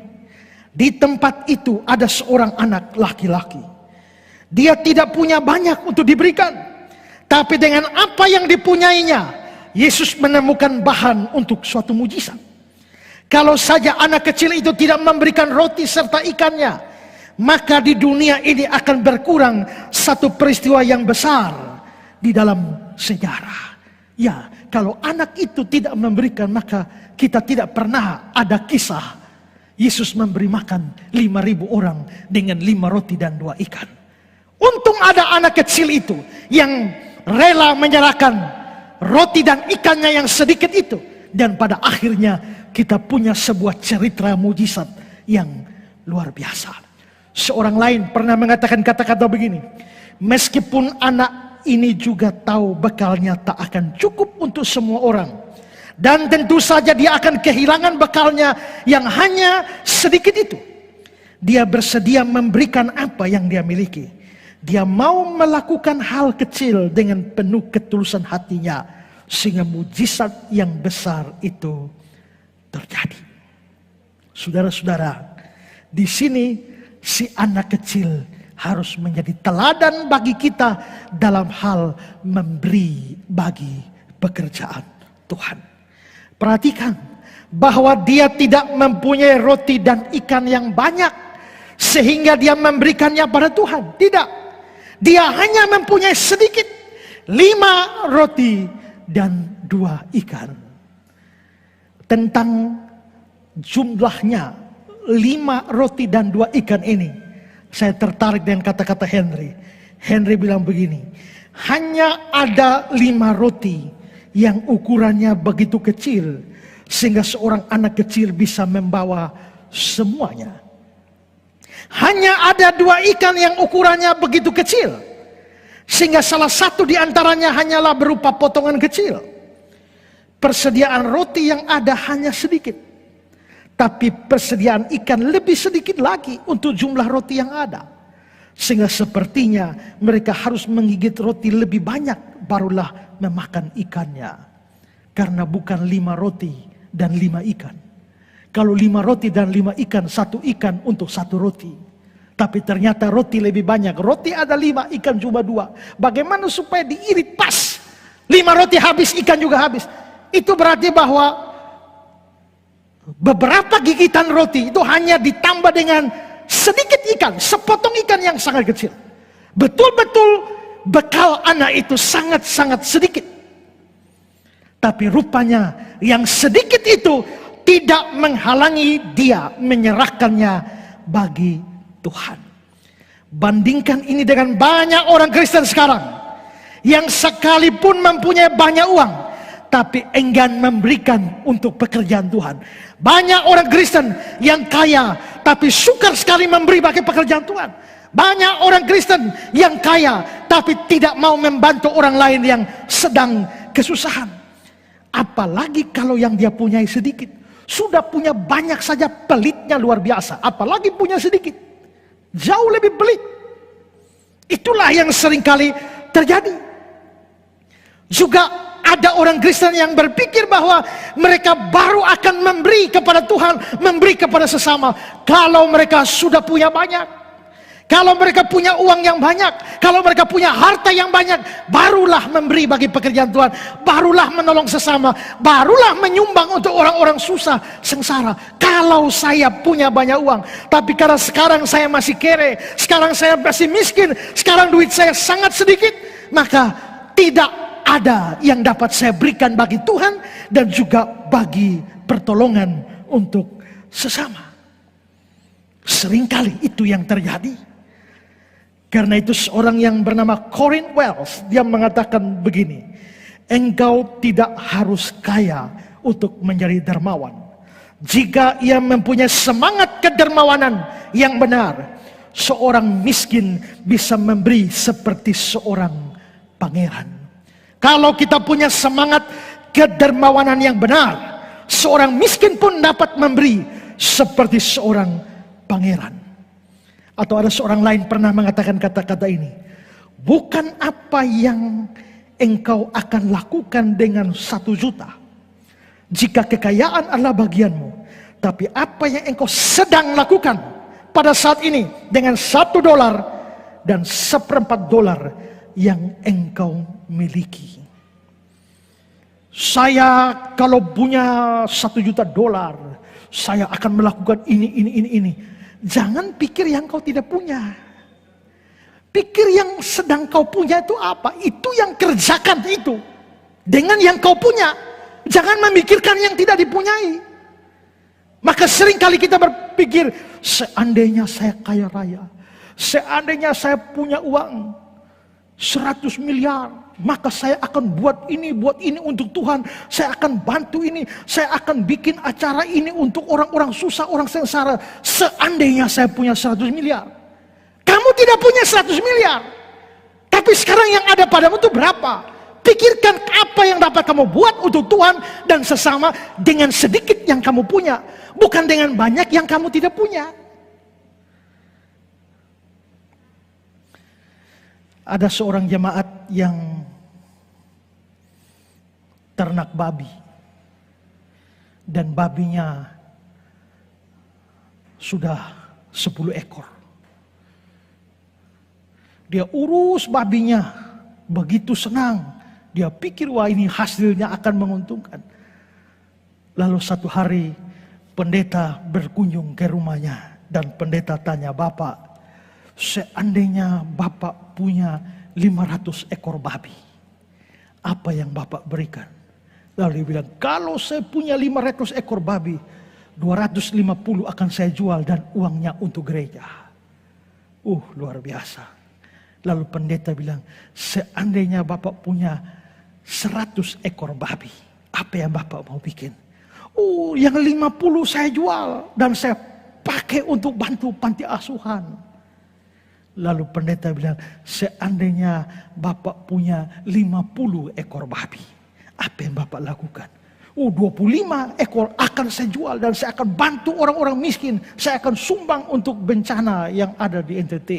Speaker 1: di tempat itu ada seorang anak laki-laki. Dia tidak punya banyak untuk diberikan, tapi dengan apa yang dipunyainya, Yesus menemukan bahan untuk suatu mujizat. Kalau saja anak kecil itu tidak memberikan roti serta ikannya, maka di dunia ini akan berkurang satu peristiwa yang besar di dalam sejarah. Ya, kalau anak itu tidak memberikan, maka kita tidak pernah ada kisah Yesus memberi makan 5.000 orang dengan 5 roti dan 2 ikan. Untung ada anak kecil itu yang rela menyerahkan roti dan ikannya yang sedikit itu. Dan pada akhirnya kita punya sebuah cerita mujizat yang luar biasa. Seorang lain pernah mengatakan kata-kata begini, meskipun anak ini juga tahu bekalnya tak akan cukup untuk semua orang, dan tentu saja dia akan kehilangan bekalnya yang hanya sedikit itu, dia bersedia memberikan apa yang dia miliki. Dia mau melakukan hal kecil dengan penuh ketulusan hatinya, sehingga mujizat yang besar itu terjadi. Saudara-saudara, di sini si anak kecil harus menjadi teladan bagi kita dalam hal memberi bagi pekerjaan Tuhan. Perhatikan bahwa dia tidak mempunyai roti dan ikan yang banyak sehingga dia memberikannya pada Tuhan. Tidak. Dia hanya mempunyai sedikit, 5 roti dan 2 ikan. Tentang jumlahnya 5 roti dan 2 ikan ini, saya tertarik dengan kata-kata Henry. Henry bilang begini, hanya ada 5 roti yang ukurannya begitu kecil sehingga seorang anak kecil bisa membawa semuanya. Hanya ada 2 ikan yang ukurannya begitu kecil sehingga salah satu di antaranya hanyalah berupa potongan kecil. Persediaan roti yang ada hanya sedikit, tapi persediaan ikan lebih sedikit lagi untuk jumlah roti yang ada. Sehingga sepertinya mereka harus menggigit roti lebih banyak barulah memakan ikannya. Karena bukan 5 roti dan 5 ikan. Kalau 5 roti dan 5 ikan, 1 ikan untuk 1 roti. Tapi ternyata roti lebih banyak. Roti ada 5, ikan cuma 2. Bagaimana supaya diirit pas? 5 roti habis, ikan juga habis. Itu berarti bahwa beberapa gigitan roti itu hanya ditambah dengan sedikit ikan, sepotong ikan yang sangat kecil. Betul-betul bekal anak itu sangat-sangat sedikit. Tapi rupanya yang sedikit itu tidak menghalangi dia menyerahkannya bagi Tuhan. Bandingkan ini dengan banyak orang Kristen sekarang yang sekalipun mempunyai banyak uang, tapi enggan memberikan untuk pekerjaan Tuhan. Banyak orang Kristen yang kaya, tapi sukar sekali memberi bagi pekerjaan Tuhan. Banyak orang Kristen yang kaya, tapi tidak mau membantu orang lain yang sedang kesusahan. Apalagi kalau yang dia punyai sedikit. Sudah punya banyak saja pelitnya luar biasa. Apalagi punya sedikit. Jauh lebih pelit. Itulah yang seringkali terjadi. Juga ada orang Kristen yang berpikir bahwa mereka baru akan memberi kepada Tuhan, memberi kepada sesama kalau mereka sudah punya banyak. Kalau mereka punya uang yang banyak, kalau mereka punya harta yang banyak, barulah memberi bagi pekerjaan Tuhan, barulah menolong sesama, barulah menyumbang untuk orang-orang susah, sengsara. Kalau saya punya banyak uang, tapi karena sekarang saya masih kere, sekarang saya masih miskin, sekarang duit saya sangat sedikit, maka tidak ada yang dapat saya berikan bagi Tuhan dan juga bagi pertolongan untuk sesama. Seringkali itu yang terjadi. Karena itu seorang yang bernama Corinne Wells, dia mengatakan begini, engkau tidak harus kaya untuk menjadi dermawan. Jika ia mempunyai semangat kedermawanan yang benar, seorang miskin bisa memberi seperti seorang pangeran. Kalau kita punya semangat kedermawanan yang benar, seorang miskin pun dapat memberi seperti seorang pangeran. Atau ada seorang lain pernah mengatakan kata-kata ini, bukan apa yang engkau akan lakukan dengan 1 juta jika kekayaan adalah bagianmu, tapi apa yang engkau sedang lakukan pada saat ini dengan $1 dan $1/4 yang engkau miliki. Saya kalau punya $1 juta, saya akan melakukan ini. Jangan pikir yang kau tidak punya. Pikir yang sedang kau punya itu apa? Itu yang kerjakan itu. Dengan yang kau punya. Jangan memikirkan yang tidak dipunyai. Maka seringkali kita berpikir, seandainya saya kaya raya, seandainya saya punya uang 100 miliar, maka saya akan buat ini untuk Tuhan. Saya akan bantu ini, saya akan bikin acara ini untuk orang-orang susah, orang sengsara. Seandainya saya punya 100 miliar. Kamu tidak punya 100 miliar. Tapi sekarang yang ada padamu itu berapa? Pikirkan apa yang dapat kamu buat untuk Tuhan dan sesama dengan sedikit yang kamu punya. Bukan dengan banyak yang kamu tidak punya. Ada seorang jemaat yang ternak babi. Dan babinya sudah 10 ekor. Dia urus babinya, begitu senang. Dia pikir, wah ini hasilnya akan menguntungkan. Lalu satu hari pendeta berkunjung ke rumahnya. Dan pendeta tanya, Bapak, seandainya Bapak punya 500 ekor babi, apa yang Bapak berikan? Lalu dia bilang, kalau saya punya 500 ekor babi, 250 akan saya jual dan uangnya untuk gereja. Luar biasa. Lalu pendeta bilang, seandainya Bapak punya 100 ekor babi, apa yang Bapak mau bikin? Yang 50 saya jual dan saya pakai untuk bantu panti asuhan. Lalu pendeta bilang, seandainya Bapak punya 50 ekor babi, apa yang Bapak lakukan? 25 ekor akan saya jual dan saya akan bantu orang-orang miskin. Saya akan sumbang untuk bencana yang ada di NTT.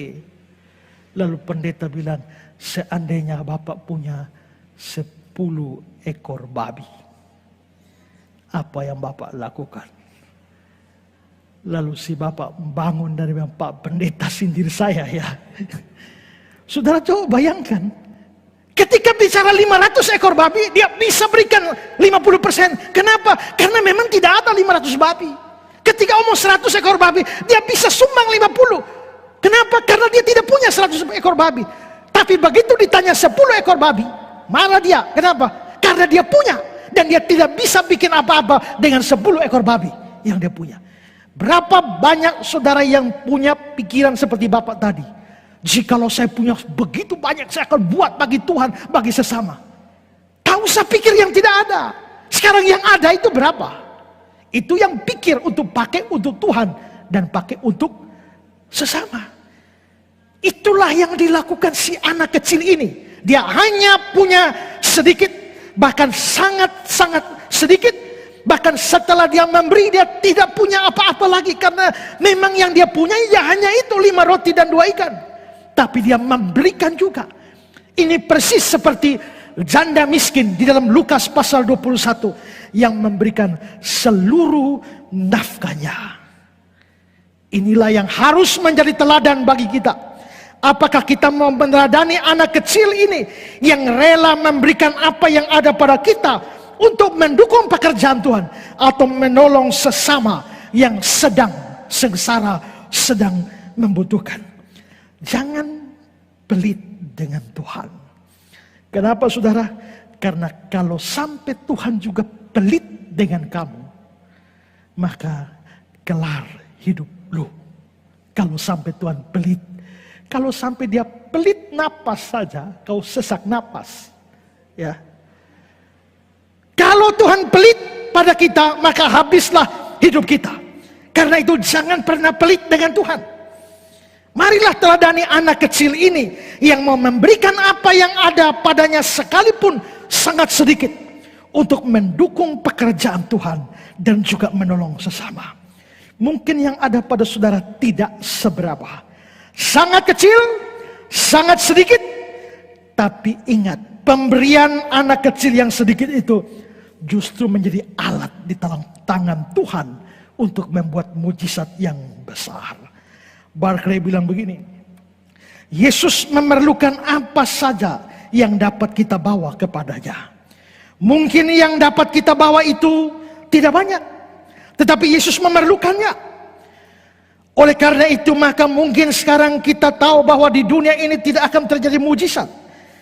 Speaker 1: Lalu pendeta bilang, seandainya Bapak punya 10 ekor babi, apa yang Bapak lakukan? Lalu si Bapak bangun dari bilang, Pak pendeta sindir saya ya. Saudara coba bayangkan, ketika bicara 500 ekor babi, dia bisa berikan 50%. Kenapa? Karena memang tidak ada 500 babi. Ketika omong 100 ekor babi, dia bisa sumbang 50. Kenapa? Karena dia tidak punya 100 ekor babi. Tapi begitu ditanya 10 ekor babi, marah dia. Kenapa? Karena dia punya. Dan dia tidak bisa bikin apa-apa dengan 10 ekor babi yang dia punya. Berapa banyak saudara yang punya pikiran seperti Bapak tadi? Jikalau saya punya begitu banyak, saya akan buat bagi Tuhan, bagi sesama. Tak usah pikir yang tidak ada. Sekarang yang ada itu berapa? Itu yang pikir untuk pakai untuk Tuhan dan pakai untuk sesama. Itulah yang dilakukan si anak kecil ini. Dia hanya punya sedikit, bahkan sangat-sangat sedikit. Bahkan setelah dia memberi, dia tidak punya apa-apa lagi. Karena memang yang dia punya ya hanya itu 5 roti dan 2 ikan. Tapi dia memberikan juga. Ini persis seperti janda miskin di dalam Lukas pasal 21. Yang memberikan seluruh nafkahnya. Inilah yang harus menjadi teladan bagi kita. Apakah kita mau meneladani anak kecil ini yang rela memberikan apa yang ada pada kita untuk mendukung pekerjaan Tuhan, atau menolong sesama yang sedang sengsara, sedang membutuhkan? Jangan pelit dengan Tuhan. Kenapa saudara? Karena kalau sampai Tuhan juga pelit dengan kamu, maka kelar hidup lu. Kalau sampai Tuhan pelit, kalau sampai dia pelit napas saja, kau sesak napas, ya. Kalau Tuhan pelit pada kita, maka habislah hidup kita. Karena itu jangan pernah pelit dengan Tuhan. Marilah teladani anak kecil ini yang mau memberikan apa yang ada padanya sekalipun sangat sedikit untuk mendukung pekerjaan Tuhan dan juga menolong sesama. Mungkin yang ada pada saudara tidak seberapa, sangat kecil, sangat sedikit, tapi ingat, pemberian anak kecil yang sedikit itu justru menjadi alat di dalam tangan Tuhan untuk membuat mujizat yang besar. Barclay bilang begini, Yesus memerlukan apa saja yang dapat kita bawa kepadanya. Mungkin yang dapat kita bawa itu tidak banyak, tetapi Yesus memerlukannya. Oleh karena itu maka mungkin sekarang kita tahu bahwa di dunia ini tidak akan terjadi mujizat,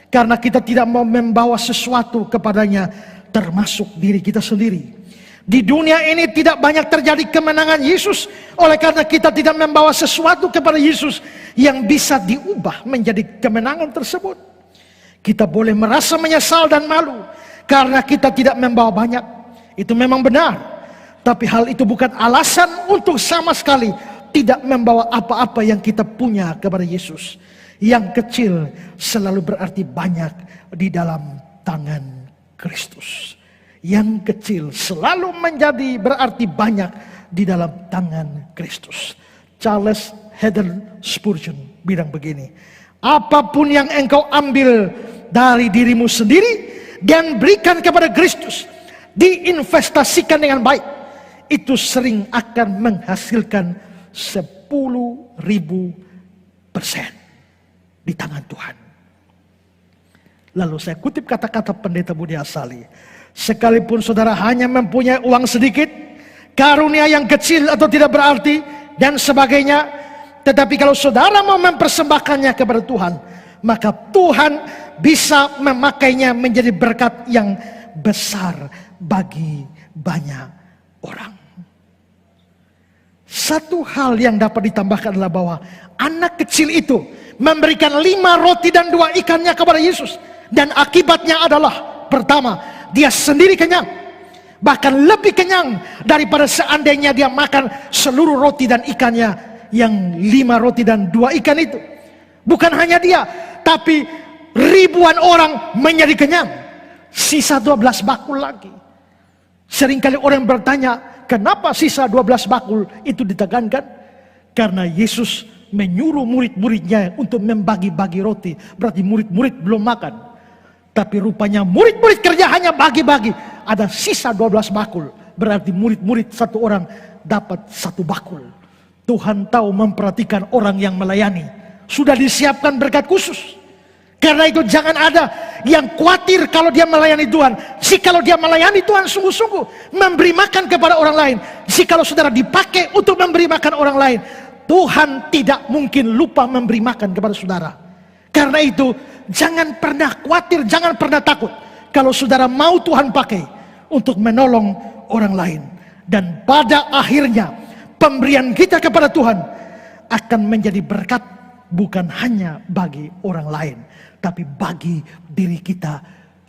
Speaker 1: karena kita tidak mau membawa sesuatu kepadanya, termasuk diri kita sendiri. Di dunia ini tidak banyak terjadi kemenangan Yesus, oleh karena kita tidak membawa sesuatu kepada Yesus yang bisa diubah menjadi kemenangan tersebut. Kita boleh merasa menyesal dan malu karena kita tidak membawa banyak. Itu memang benar, tapi hal itu bukan alasan untuk sama sekali tidak membawa apa-apa yang kita punya kepada Yesus. Yang kecil selalu berarti banyak di dalam tangan Kristus. Yang kecil selalu menjadi berarti banyak di dalam tangan Kristus. Charles Haddon Spurgeon bilang begini, apapun yang engkau ambil dari dirimu sendiri dan berikan kepada Kristus, diinvestasikan dengan baik, itu sering akan menghasilkan 10.000% di tangan Tuhan. Lalu saya kutip kata-kata pendeta Budi Asali, sekalipun saudara hanya mempunyai uang sedikit, karunia yang kecil atau tidak berarti, dan sebagainya, tetapi kalau saudara mau mempersembahkannya kepada Tuhan, maka Tuhan bisa memakainya menjadi berkat yang besar bagi banyak orang. Satu hal yang dapat ditambahkan adalah bahwa anak kecil itu memberikan 5 roti dan 2 ikannya kepada Yesus. Dan akibatnya adalah, pertama, dia sendiri kenyang. Bahkan lebih kenyang daripada seandainya dia makan seluruh roti dan ikannya yang 5 roti dan 2 ikan itu. Bukan hanya dia, tapi ribuan orang menjadi kenyang. Sisa 12 bakul lagi. Seringkali orang bertanya, kenapa sisa 12 bakul itu ditekankan? Karena Yesus menyuruh murid-muridnya untuk membagi-bagi roti. Berarti murid-murid belum makan. Tapi rupanya murid-murid kerja hanya bagi-bagi. Ada sisa 12 bakul. Berarti murid-murid satu orang dapat 1 bakul. Tuhan tahu memperhatikan orang yang melayani. Sudah disiapkan berkat khusus. Karena itu jangan ada yang khawatir kalau dia melayani Tuhan. Jikalau dia melayani Tuhan sungguh-sungguh, memberi makan kepada orang lain. Jikalau saudara dipakai untuk memberi makan orang lain, Tuhan tidak mungkin lupa memberi makan kepada saudara. Karena itu jangan pernah khawatir, jangan pernah takut kalau saudara mau Tuhan pakai untuk menolong orang lain. Dan pada akhirnya pemberian kita kepada Tuhan akan menjadi berkat bukan hanya bagi orang lain, tapi bagi diri kita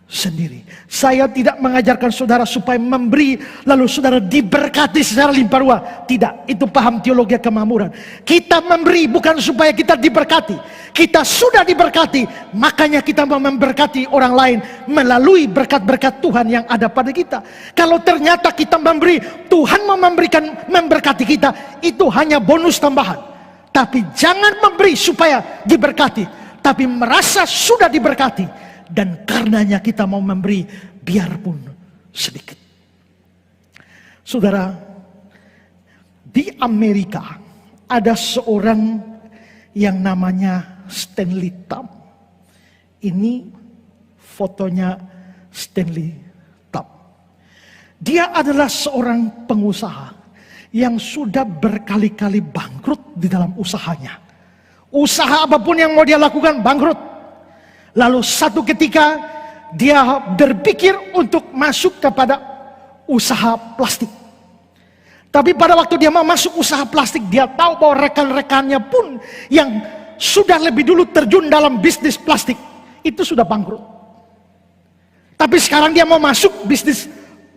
Speaker 1: sendiri. Saya tidak mengajarkan saudara supaya memberi lalu saudara diberkati secara limpah ruah. Tidak, itu paham teologi kemakmuran. Kita memberi bukan supaya kita diberkati. Kita sudah diberkati, makanya kita mau memberkati orang lain melalui berkat-berkat Tuhan yang ada pada kita. Kalau ternyata kita memberi, Tuhan mau memberkati kita, itu hanya bonus tambahan. Tapi jangan memberi supaya diberkati, tapi merasa sudah diberkati, dan karenanya kita mau memberi biarpun sedikit. Saudara, di Amerika ada seorang yang namanya Stanley Taub. Ini fotonya Stanley Taub. Dia adalah seorang pengusaha yang sudah berkali-kali bangkrut di dalam usahanya. Usaha apapun yang mau dia lakukan bangkrut. Lalu satu ketika dia berpikir untuk masuk kepada usaha plastik. Tapi pada waktu dia mau masuk usaha plastik, dia tahu bahwa rekan-rekannya pun yang sudah lebih dulu terjun dalam bisnis plastik itu sudah bangkrut. Tapi sekarang dia mau masuk bisnis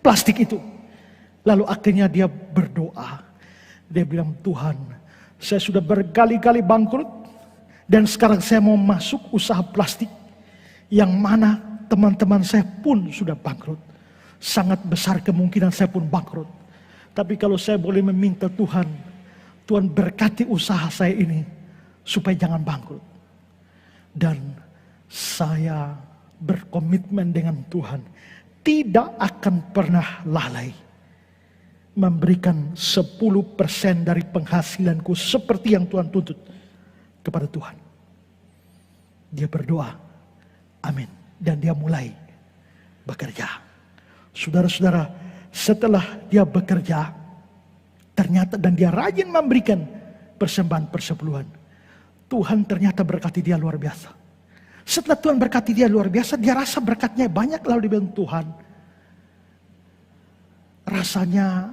Speaker 1: plastik itu. Lalu akhirnya dia berdoa. Dia bilang, Tuhan, saya sudah berkali-kali bangkrut. Dan sekarang saya mau masuk usaha plastik. Yang mana teman-teman saya pun sudah bangkrut. Sangat besar kemungkinan saya pun bangkrut. Tapi kalau saya boleh meminta Tuhan, Tuhan berkati usaha saya ini supaya jangan bangkrut. Dan saya berkomitmen dengan Tuhan, tidak akan pernah lalai memberikan 10% dari penghasilanku seperti yang Tuhan tuntut kepada Tuhan. Dia berdoa, amin. Dan dia mulai bekerja. Saudara-saudara, setelah dia bekerja, ternyata dan dia rajin memberikan persembahan persepuluhan, Tuhan ternyata berkati dia luar biasa. Setelah Tuhan berkati dia luar biasa, dia rasa berkatnya banyak, lalu dia bilang, Tuhan, rasanya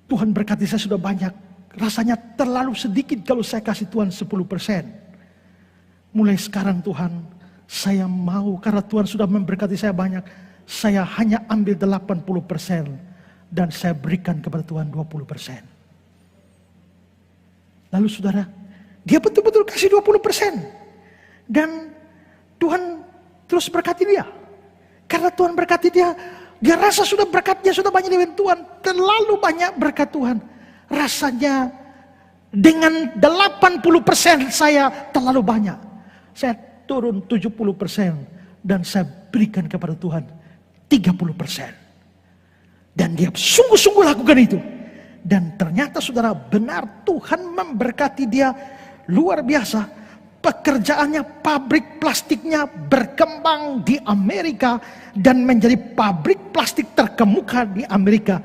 Speaker 1: Tuhan berkati saya sudah banyak, rasanya terlalu sedikit kalau saya kasih Tuhan 10%. Mulai sekarang Tuhan, saya mau, karena Tuhan sudah memberkati saya banyak, saya hanya ambil 80% dan saya berikan kepada Tuhan 20%. Lalu saudara, dia betul-betul kasih 20%. Dan Tuhan terus berkati dia. Karena Tuhan berkati dia, dia rasa sudah berkatnya sudah banyak dengan Tuhan, terlalu banyak berkat Tuhan. Rasanya dengan 80% saya terlalu banyak. Saya turun 70% dan saya berikan kepada Tuhan 30%. Dan dia sungguh-sungguh lakukan itu. Dan ternyata saudara, benar Tuhan memberkati dia luar biasa. Pekerjaannya, pabrik plastiknya berkembang di Amerika dan menjadi pabrik plastik terkemuka di Amerika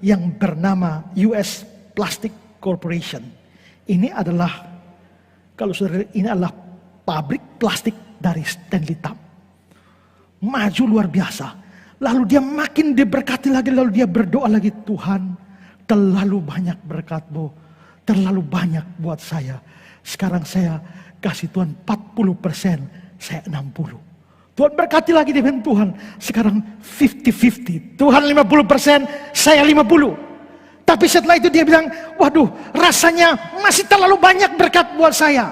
Speaker 1: yang bernama US Plastic Corporation. Ini adalah, kalau saudara, ini adalah pabrik plastik dari Stanley Tam. Maju luar biasa. Lalu dia makin diberkati lagi, lalu dia berdoa lagi, Tuhan, terlalu banyak berkat-Mu, terlalu banyak buat saya. Sekarang saya kasih Tuhan 40%, saya 60%. Tuhan berkati lagi dengan Tuhan, sekarang 50-50. Tuhan 50%, saya 50%. Tapi setelah itu dia bilang, waduh, rasanya masih terlalu banyak berkat buat saya.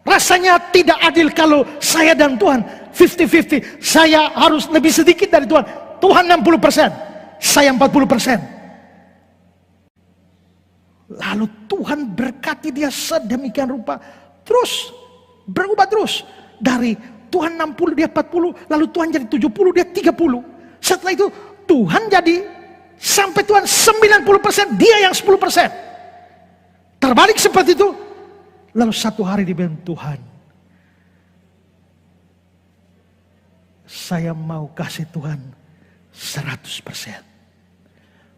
Speaker 1: Rasanya tidak adil kalau saya dan Tuhan 50-50. Saya harus lebih sedikit dari Tuhan. Tuhan 60%, saya 40%. Lalu Tuhan berkati dia sedemikian rupa. Terus berubah terus. Dari Tuhan 60, dia 40. Lalu Tuhan jadi 70, dia 30. Setelah itu Tuhan jadi sampai Tuhan 90%, dia yang 10%. Terbalik seperti itu. Lalu satu hari dia bilang, Tuhan, saya mau kasih Tuhan 100%.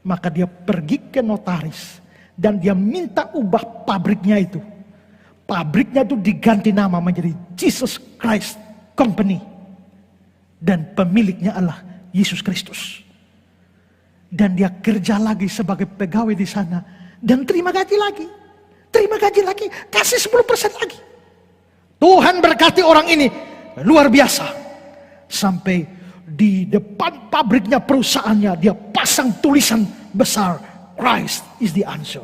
Speaker 1: Maka dia pergi ke notaris dan dia minta ubah pabriknya itu. Pabriknya itu diganti nama menjadi Jesus Christ Company. Dan pemiliknya adalah Yesus Kristus. Dan dia kerja lagi sebagai pegawai di sana. Dan terima gaji lagi. Terima gaji lagi. Kasih 10% lagi. Tuhan berkati orang ini luar biasa. Sampai di depan pabriknya, perusahaannya, dia pasang tulisan besar, Christ is the answer.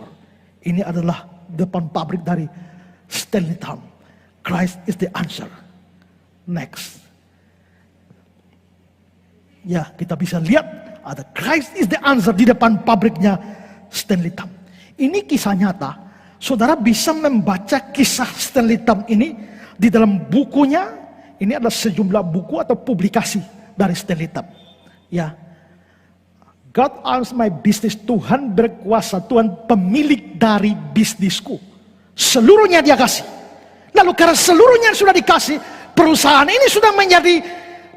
Speaker 1: Ini adalah depan pabrik dari Stanley Tam. Christ is the answer. Next. Ya, kita bisa lihat ada Christ is the answer di depan pabriknya Stanley Tam. Ini kisah nyata. Saudara bisa membaca kisah Stanley Tam ini di dalam bukunya. Ini adalah sejumlah buku atau publikasi dari Stanley Tam. Ya. God owns my business. Tuhan berkuasa. Tuhan pemilik dari bisnisku. Seluruhnya dia kasih. Lalu karena seluruhnya sudah dikasih, perusahaan ini sudah menjadi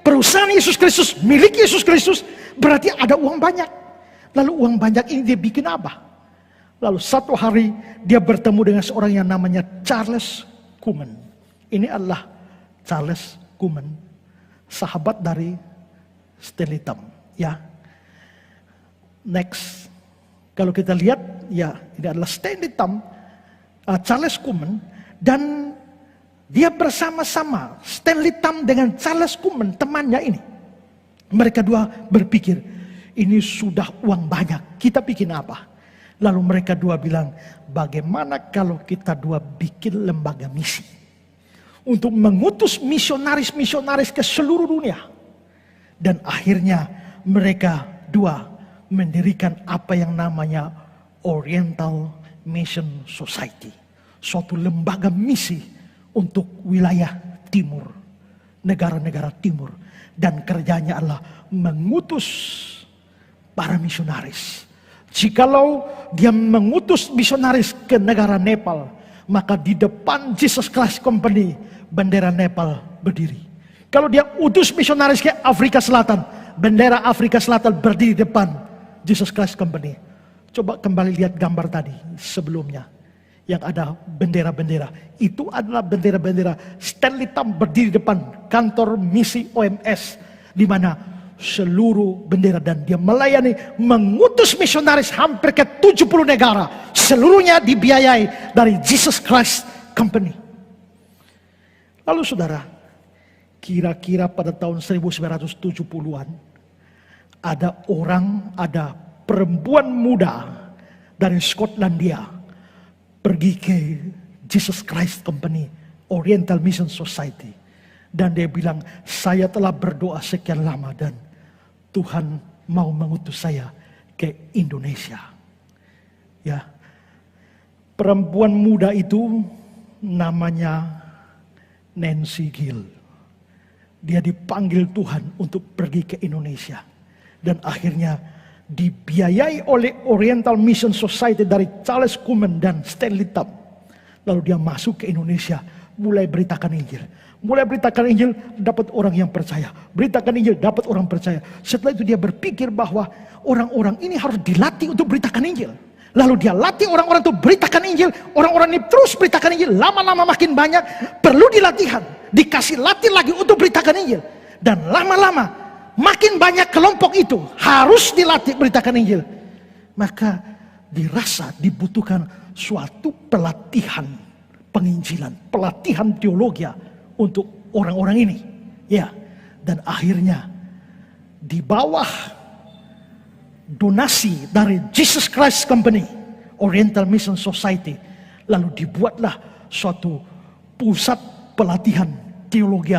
Speaker 1: perusahaan Yesus Kristus, milik Yesus Kristus, berarti ada uang banyak. Lalu uang banyak ini dia bikin apa? Lalu satu hari dia bertemu dengan seorang yang namanya Charles Kuhlman. Ini adalah Charles Kuhlman, sahabat dari Stanley Tam. Ya. Next. Kalau kita lihat, ya ini adalah Stanley Tam, Charles Kuhlman, dan dia bersama-sama Stanley Tam dengan Charles Kuhlman, temannya ini. Mereka dua berpikir, ini sudah uang banyak, kita bikin apa? Lalu mereka dua bilang, bagaimana kalau kita dua bikin lembaga misi untuk mengutus misionaris-misionaris ke seluruh dunia. Dan akhirnya mereka dua mendirikan apa yang namanya Oriental Mission Society, suatu lembaga misi untuk wilayah timur, negara-negara timur. Dan kerjanya adalah mengutus para misionaris. Jikalau dia mengutus misionaris ke negara Nepal, maka di depan Jesus Christ Company bendera Nepal berdiri. Kalau dia utus misionaris ke Afrika Selatan, bendera Afrika Selatan berdiri di depan Jesus Christ Company. Coba kembali lihat gambar tadi sebelumnya, yang ada bendera-bendera. Itu adalah bendera-bendera Stanley Tam berdiri di depan kantor misi OMS, di mana seluruh bendera, dan dia melayani, mengutus misionaris hampir ke 70 negara. Seluruhnya dibiayai dari Jesus Christ Company. Lalu saudara, kira-kira pada tahun 1970-an, ada perempuan muda dari Skotlandia pergi ke Jesus Christ Company, Oriental Mission Society. Dan dia bilang, saya telah berdoa sekian lama dan Tuhan mau mengutus saya ke Indonesia. Ya, perempuan muda itu namanya Nancy Gill. Dia dipanggil Tuhan untuk pergi ke Indonesia. Dan akhirnya dibiayai oleh Oriental Mission Society dari Charles Kuhlman dan Stanley Tam. Lalu dia masuk ke Indonesia, mulai beritakan Injil. Mulai beritakan Injil, dapat orang yang percaya. Beritakan Injil, dapat orang percaya. Setelah itu dia berpikir bahwa orang-orang ini harus dilatih untuk beritakan Injil. Lalu dia latih orang-orang untuk beritakan Injil. Orang-orang ini terus beritakan Injil. Lama-lama makin banyak, perlu dilatihan. Dikasih latih lagi untuk beritakan Injil. Dan lama-lama makin banyak kelompok itu harus dilatih beritakan Injil. Maka dirasa dibutuhkan suatu pelatihan penginjilan, pelatihan teologi untuk orang-orang ini. Ya, dan akhirnya di bawah donasi dari Jesus Christ Company, Oriental Mission Society, lalu dibuatlah suatu pusat pelatihan teologi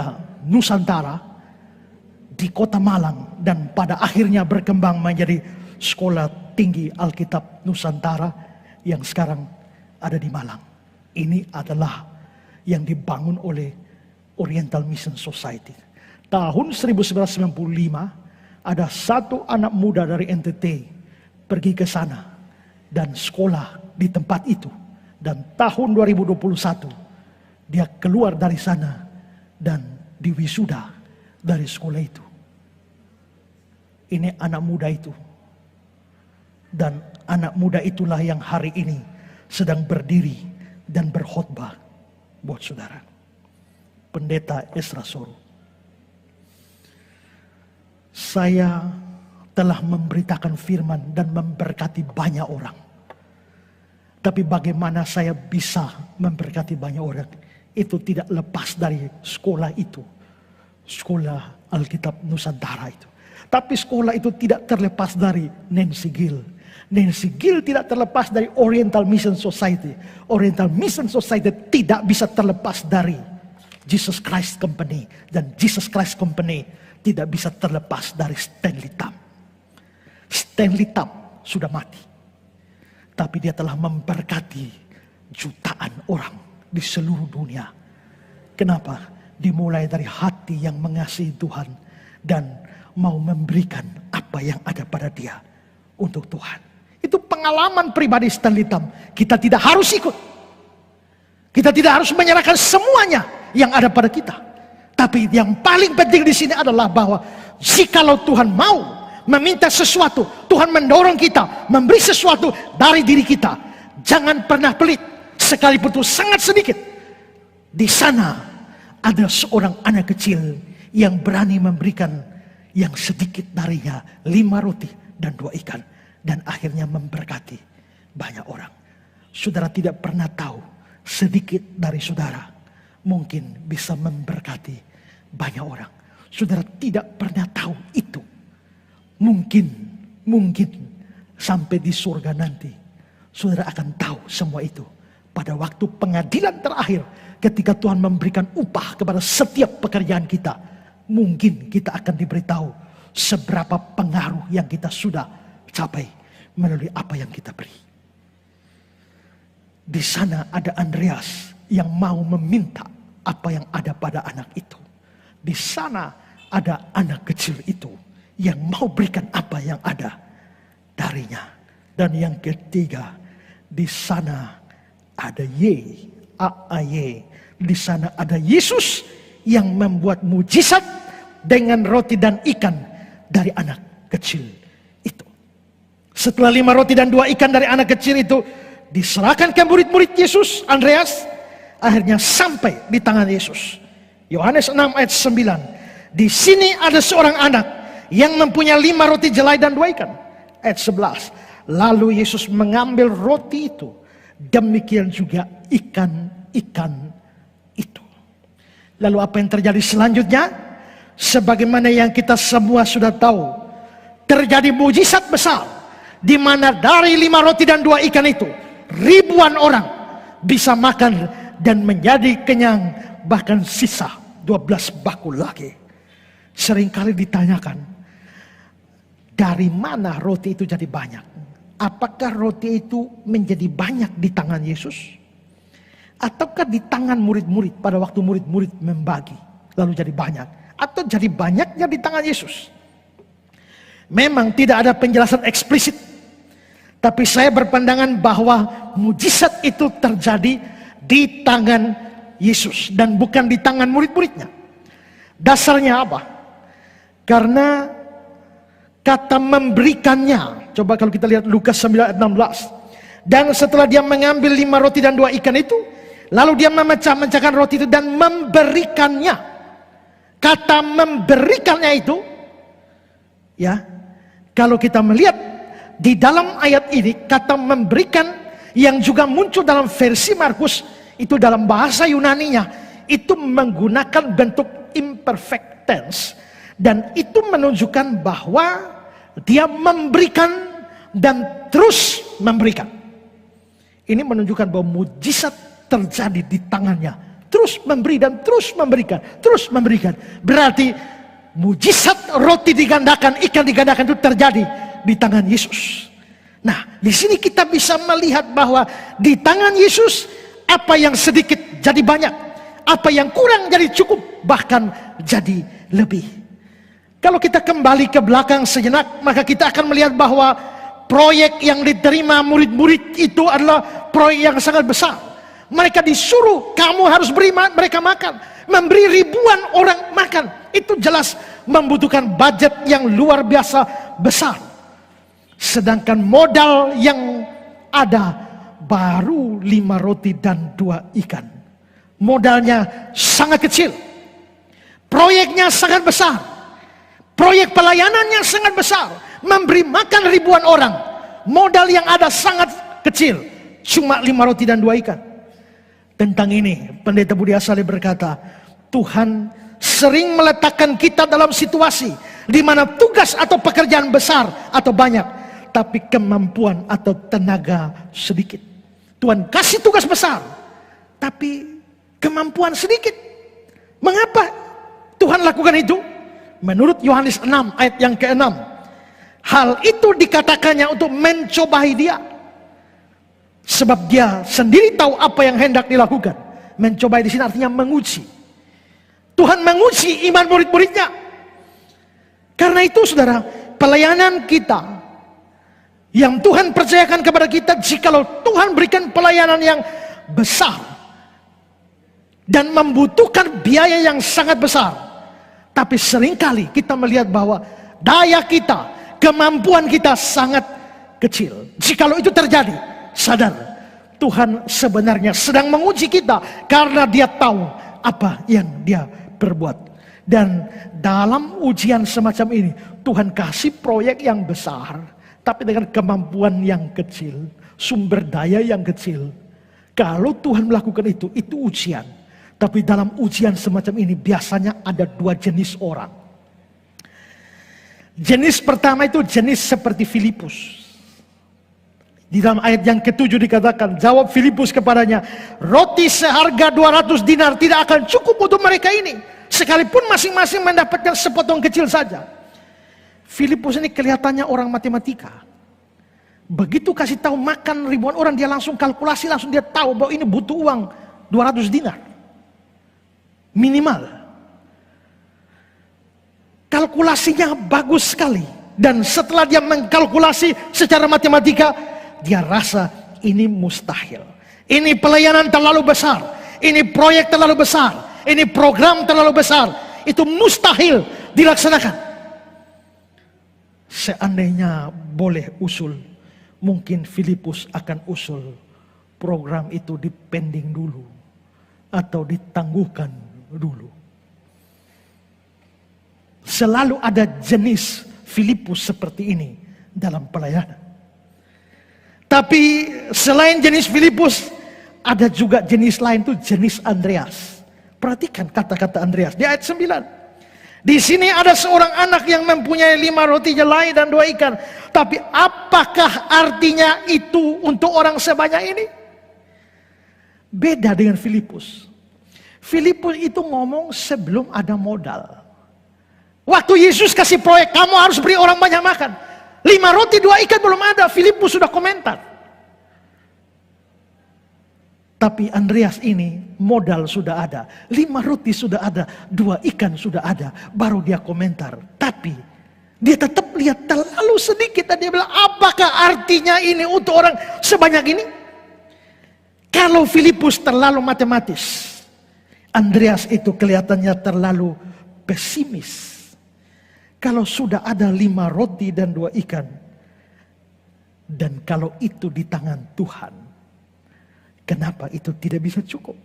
Speaker 1: Nusantara di Kota Malang, dan pada akhirnya berkembang menjadi Sekolah Tinggi Alkitab Nusantara yang sekarang ada di Malang. Ini adalah yang dibangun oleh Oriental Mission Society. Tahun 1995 ada satu anak muda dari NTT pergi ke sana dan sekolah di tempat itu. Dan tahun 2021 dia keluar dari sana dan diwisuda dari sekolah itu. Ini anak muda itu. Dan anak muda itulah yang hari ini sedang berdiri dan berkhotbah buat saudara. Pendeta Ezra Soru. Saya telah memberitakan firman dan memberkati banyak orang. Tapi bagaimana saya bisa memberkati banyak orang? Itu tidak lepas dari sekolah itu. Sekolah Alkitab Nusantara itu. Tapi sekolah itu tidak terlepas dari Nancy Gill. Nancy Gill tidak terlepas dari Oriental Mission Society. Oriental Mission Society tidak bisa terlepas dari Jesus Christ Company. Dan Jesus Christ Company tidak bisa terlepas dari Stanley Tam. Stanley Tam sudah mati, tapi dia telah memberkati jutaan orang di seluruh dunia. Kenapa? Dimulai dari hati yang mengasihi Tuhan dan mau memberikan apa yang ada pada dia untuk Tuhan. Itu pengalaman pribadi Stanley Tam. Kita tidak harus ikut. Kita tidak harus menyerahkan semuanya yang ada pada kita. Tapi yang paling penting di sini adalah bahwa jikalau Tuhan mau meminta sesuatu, Tuhan mendorong kita memberi sesuatu dari diri kita. Jangan pernah pelit, sekalipun itu sangat sedikit. Di sana ada seorang anak kecil yang berani memberikan yang sedikit darinya, 5 roti dan 2 ikan. Dan akhirnya memberkati banyak orang. Saudara tidak pernah tahu, sedikit dari saudara mungkin bisa memberkati banyak orang. Saudara tidak pernah tahu itu. Mungkin Mungkin sampai di surga nanti, saudara akan tahu semua itu. Pada waktu pengadilan terakhir, ketika Tuhan memberikan upah kepada setiap pekerjaan kita, mungkin kita akan diberitahu seberapa pengaruh yang kita sudah capai melalui apa yang kita beri. Di sana ada Andreas yang mau meminta apa yang ada pada anak itu. Di sana ada anak kecil itu yang mau berikan apa yang ada darinya. Dan yang ketiga, di sana ada Y. Di sana ada Yesus yang membuat mujizat dengan roti dan ikan dari anak kecil itu. Setelah 5 roti dan 2 ikan dari anak kecil itu diserahkan ke murid-murid Yesus, Andreas, akhirnya sampai di tangan Yesus. Yohanes 6 ayat 9. Di sini ada seorang anak yang mempunyai 5 roti jelai dan 2 ikan. Ayat 11. Lalu Yesus mengambil roti itu, demikian juga ikan-ikan itu. Lalu apa yang terjadi selanjutnya? Sebagaimana yang kita semua sudah tahu, terjadi mujizat besar, di mana dari 5 roti dan 2 ikan itu, ribuan orang bisa makan dan menjadi kenyang, bahkan sisa 12 bakul lagi. Seringkali ditanyakan, dari mana roti itu jadi banyak? Apakah roti itu menjadi banyak di tangan Yesus? Ataukah di tangan murid-murid pada waktu murid-murid membagi lalu jadi banyak? Atau jadi banyaknya di tangan Yesus? Memang tidak ada penjelasan eksplisit, tapi saya berpandangan bahwa mujizat itu terjadi di tangan Yesus dan bukan di tangan murid-muridnya. Dasarnya apa? Karena kata memberikannya, coba kalau kita lihat Lukas 9 ayat 16. Dan setelah dia mengambil 5 roti dan 2 ikan itu, lalu dia memecah-mecahkan roti itu dan memberikannya. Kata memberikannya itu, ya, kalau kita melihat di dalam ayat ini, kata memberikan yang juga muncul dalam versi Markus, itu dalam bahasa Yunaninya, itu menggunakan bentuk imperfect tense. Dan itu menunjukkan bahwa dia memberikan dan terus memberikan. Ini menunjukkan bahwa mujizat terjadi di tangannya. Terus memberi dan terus memberikan. Terus memberikan. Berarti mujizat roti digandakan, ikan digandakan itu terjadi di tangan Yesus. Nah, di sini kita bisa melihat bahwa di tangan Yesus, apa yang sedikit jadi banyak. Apa yang kurang jadi cukup. Bahkan jadi lebih. Kalau kita kembali ke belakang sejenak, maka kita akan melihat bahwa proyek yang diterima murid-murid itu adalah proyek yang sangat besar. Mereka disuruh, kamu harus beri mereka makan. Memberi ribuan orang makan. Itu jelas membutuhkan budget yang luar biasa besar. Sedangkan modal yang ada baru 5 roti dan 2 ikan. Modalnya sangat kecil. Proyeknya sangat besar. Proyek pelayanannya sangat besar. Memberi makan ribuan orang. Modal yang ada sangat kecil. Cuma 5 roti dan 2 ikan. Tentang ini, Pendeta Budi Asali berkata, Tuhan sering meletakkan kita dalam situasi di mana tugas atau pekerjaan besar atau banyak, tapi kemampuan atau tenaga sedikit. Tuhan kasih tugas besar, tapi kemampuan sedikit. Mengapa Tuhan lakukan itu? Menurut Yohanes 6 ayat yang ke-6, hal itu dikatakannya untuk mencobai dia. Sebab dia sendiri tahu apa yang hendak dilakukan. Mencobai di sini artinya menguji. Tuhan menguji iman murid-muridnya. Karena itu saudara, pelayanan kita yang Tuhan percayakan kepada kita, jikalau Tuhan berikan pelayanan yang besar dan membutuhkan biaya yang sangat besar, tapi seringkali kita melihat bahwa daya kita, kemampuan kita sangat kecil. Jikalau itu terjadi, sadar Tuhan sebenarnya sedang menguji kita karena dia tahu apa yang dia perbuat. Dan dalam ujian semacam ini, Tuhan kasih proyek yang besar, tapi dengan kemampuan yang kecil, sumber daya yang kecil. Kalau Tuhan melakukan itu ujian. Tapi dalam ujian semacam ini biasanya ada 2 jenis orang. Jenis pertama itu jenis seperti Filipus. Di dalam ayat yang ke-7 dikatakan, jawab Filipus kepadanya, roti seharga 200 dinar tidak akan cukup untuk mereka ini, sekalipun masing-masing mendapatkan sepotong kecil saja. Filipus ini kelihatannya orang matematika. Begitu kasih tahu makan ribuan orang, dia langsung kalkulasi, langsung dia tahu bahwa ini butuh uang 200 dinar. Minimal. Kalkulasinya bagus sekali. Dan setelah dia mengkalkulasi secara matematika, dia rasa ini mustahil. Ini pelayanan terlalu besar. Ini proyek terlalu besar. Ini program terlalu besar. Itu mustahil dilaksanakan. Seandainya boleh usul, mungkin Filipus akan usul program itu dipending dulu. Atau ditangguhkan dulu. Selalu ada jenis Filipus seperti ini dalam pelayanan. Tapi selain jenis Filipus, ada juga jenis lain, tuh jenis Andreas. Perhatikan kata-kata Andreas di ayat 9. Di sini ada seorang anak yang mempunyai 5 roti jelai dan 2 ikan. Tapi apakah artinya itu untuk orang sebanyak ini? Beda dengan Filipus. Filipus itu ngomong sebelum ada modal. Waktu Yesus kasih proyek, kamu harus beri orang banyak makan. 5 roti 2 ikan belum ada, Filipus sudah komentar. Tapi Andreas ini modal sudah ada, 5 roti sudah ada, 2 ikan sudah ada, baru dia komentar. Tapi dia tetap lihat terlalu sedikit dan dia bilang, apakah artinya ini untuk orang sebanyak ini? Kalau Filipus terlalu matematis, Andreas itu kelihatannya terlalu pesimis. Kalau sudah ada 5 roti dan 2 ikan, dan kalau itu di tangan Tuhan, kenapa itu tidak bisa cukup?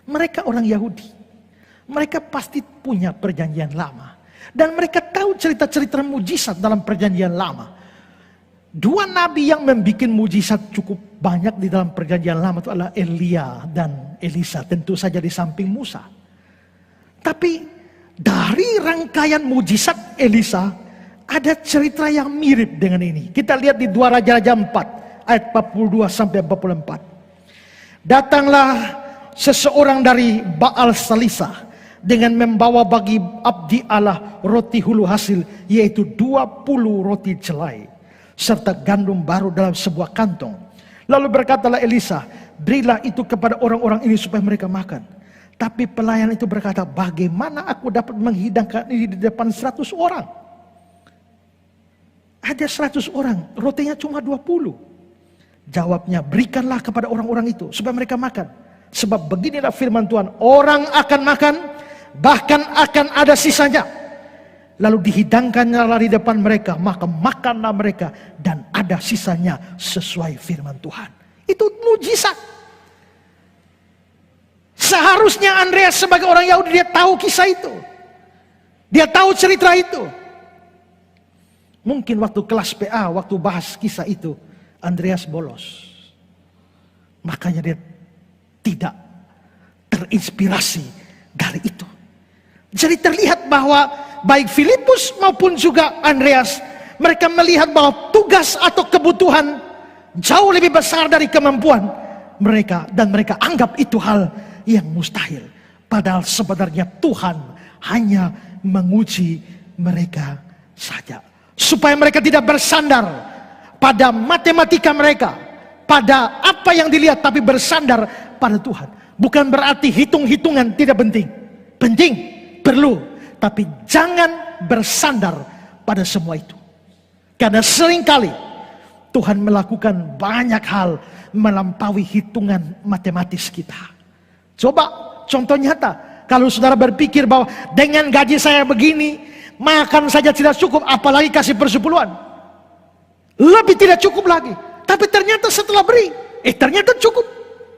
Speaker 1: Mereka orang Yahudi, mereka pasti punya perjanjian lama, dan mereka tahu cerita-cerita mujizat dalam perjanjian lama. 2 nabi yang membuat mujizat cukup banyak di dalam perjanjian lama itu adalah Elia dan Elisa, tentu saja di samping Musa. Tapi dari rangkaian mujizat Elisa, ada cerita yang mirip dengan ini. Kita lihat di 2 Raja-Raja 4, ayat 42 sampai 44. Datanglah seseorang dari Baal Salisa dengan membawa bagi abdi Allah roti hulu hasil, yaitu 20 roti jelai, serta gandum baru dalam sebuah kantong. Lalu berkatalah Elisa, berilah itu kepada orang-orang ini supaya mereka makan. Tapi pelayan itu berkata, bagaimana aku dapat menghidangkan ini di depan 100 orang? Ada 100 orang, rotinya cuma 20. Jawabnya, berikanlah kepada orang-orang itu supaya mereka makan. Sebab beginilah firman Tuhan, orang akan makan, bahkan akan ada sisanya. Lalu dihidangkannya di depan mereka, maka makanlah mereka dan ada sisanya sesuai firman Tuhan. Itu mujizat. Seharusnya Andreas sebagai orang Yahudi dia tahu kisah itu. Dia tahu cerita itu. Mungkin waktu kelas PA, waktu bahas kisah itu, Andreas bolos. Makanya dia tidak terinspirasi dari itu. Jadi terlihat bahwa baik Filipus maupun juga Andreas, mereka melihat bahwa tugas atau kebutuhan jauh lebih besar dari kemampuan mereka. Dan mereka anggap itu hal yang mustahil. Padahal sebenarnya Tuhan hanya menguji mereka saja. Supaya mereka tidak bersandar pada matematika mereka, pada apa yang dilihat, tapi bersandar pada Tuhan. Bukan berarti hitung-hitungan tidak penting. Penting, perlu. Tapi jangan bersandar pada semua itu. Karena seringkali Tuhan melakukan banyak hal melampaui hitungan matematis kita. Coba contoh nyata, kalau saudara berpikir bahwa dengan gaji saya begini, makan saja tidak cukup, apalagi kasih persepuluhan. Lebih tidak cukup lagi. Tapi ternyata setelah beri, ternyata cukup.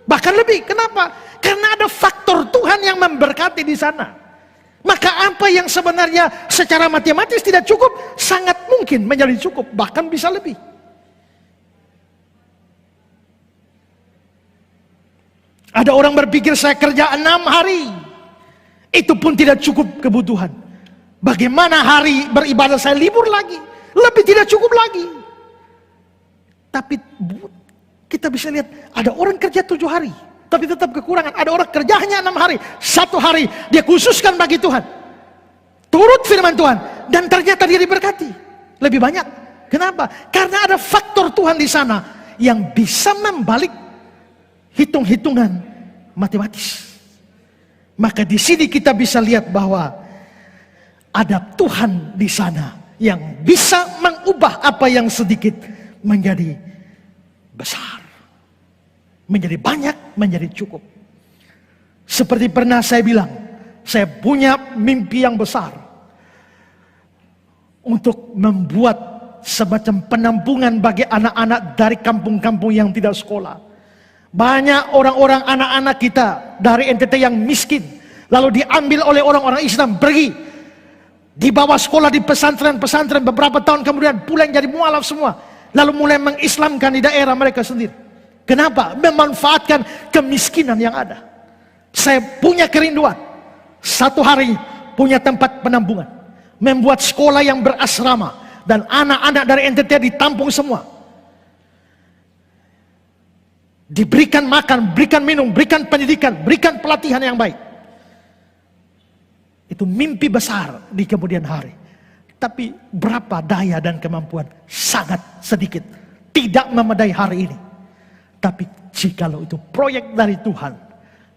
Speaker 1: Bahkan lebih. Kenapa? Karena ada faktor Tuhan yang memberkati di sana. Maka apa yang sebenarnya secara matematis tidak cukup, sangat mungkin menjadi cukup. Bahkan bisa lebih. Ada orang berpikir saya kerja 6 hari, itu pun tidak cukup kebutuhan. Bagaimana hari beribadah saya libur lagi, lebih tidak cukup lagi. Tapi kita bisa lihat ada orang kerja 7 hari, tapi tetap kekurangan. Ada orang kerja hanya 6 hari, 1 hari dia khususkan bagi Tuhan. Turut firman Tuhan dan ternyata dia diberkati lebih banyak. Kenapa? Karena ada faktor Tuhan di sana yang bisa membalik hitung-hitungan matematis. Maka di sini kita bisa lihat bahwa ada Tuhan di sana yang bisa mengubah apa yang sedikit menjadi besar, menjadi banyak, menjadi cukup. Seperti pernah saya bilang, saya punya mimpi yang besar untuk membuat semacam penampungan bagi anak-anak dari kampung-kampung yang tidak sekolah. Banyak orang-orang anak-anak kita dari NTT yang miskin, lalu diambil oleh orang-orang Islam, pergi di bawah sekolah di pesantren-pesantren, beberapa tahun kemudian pulang jadi mualaf semua, lalu mulai mengislamkan di daerah mereka sendiri. Kenapa? Memanfaatkan kemiskinan yang ada. Saya punya kerinduan 1 hari punya tempat penampungan, membuat sekolah yang berasrama, dan anak-anak dari NTT ditampung semua, diberikan makan, berikan minum, berikan pendidikan, berikan pelatihan yang baik. Itu mimpi besar di kemudian hari. Tapi berapa daya dan kemampuan? Sangat sedikit. Tidak memadai hari ini. Tapi jikalau itu proyek dari Tuhan,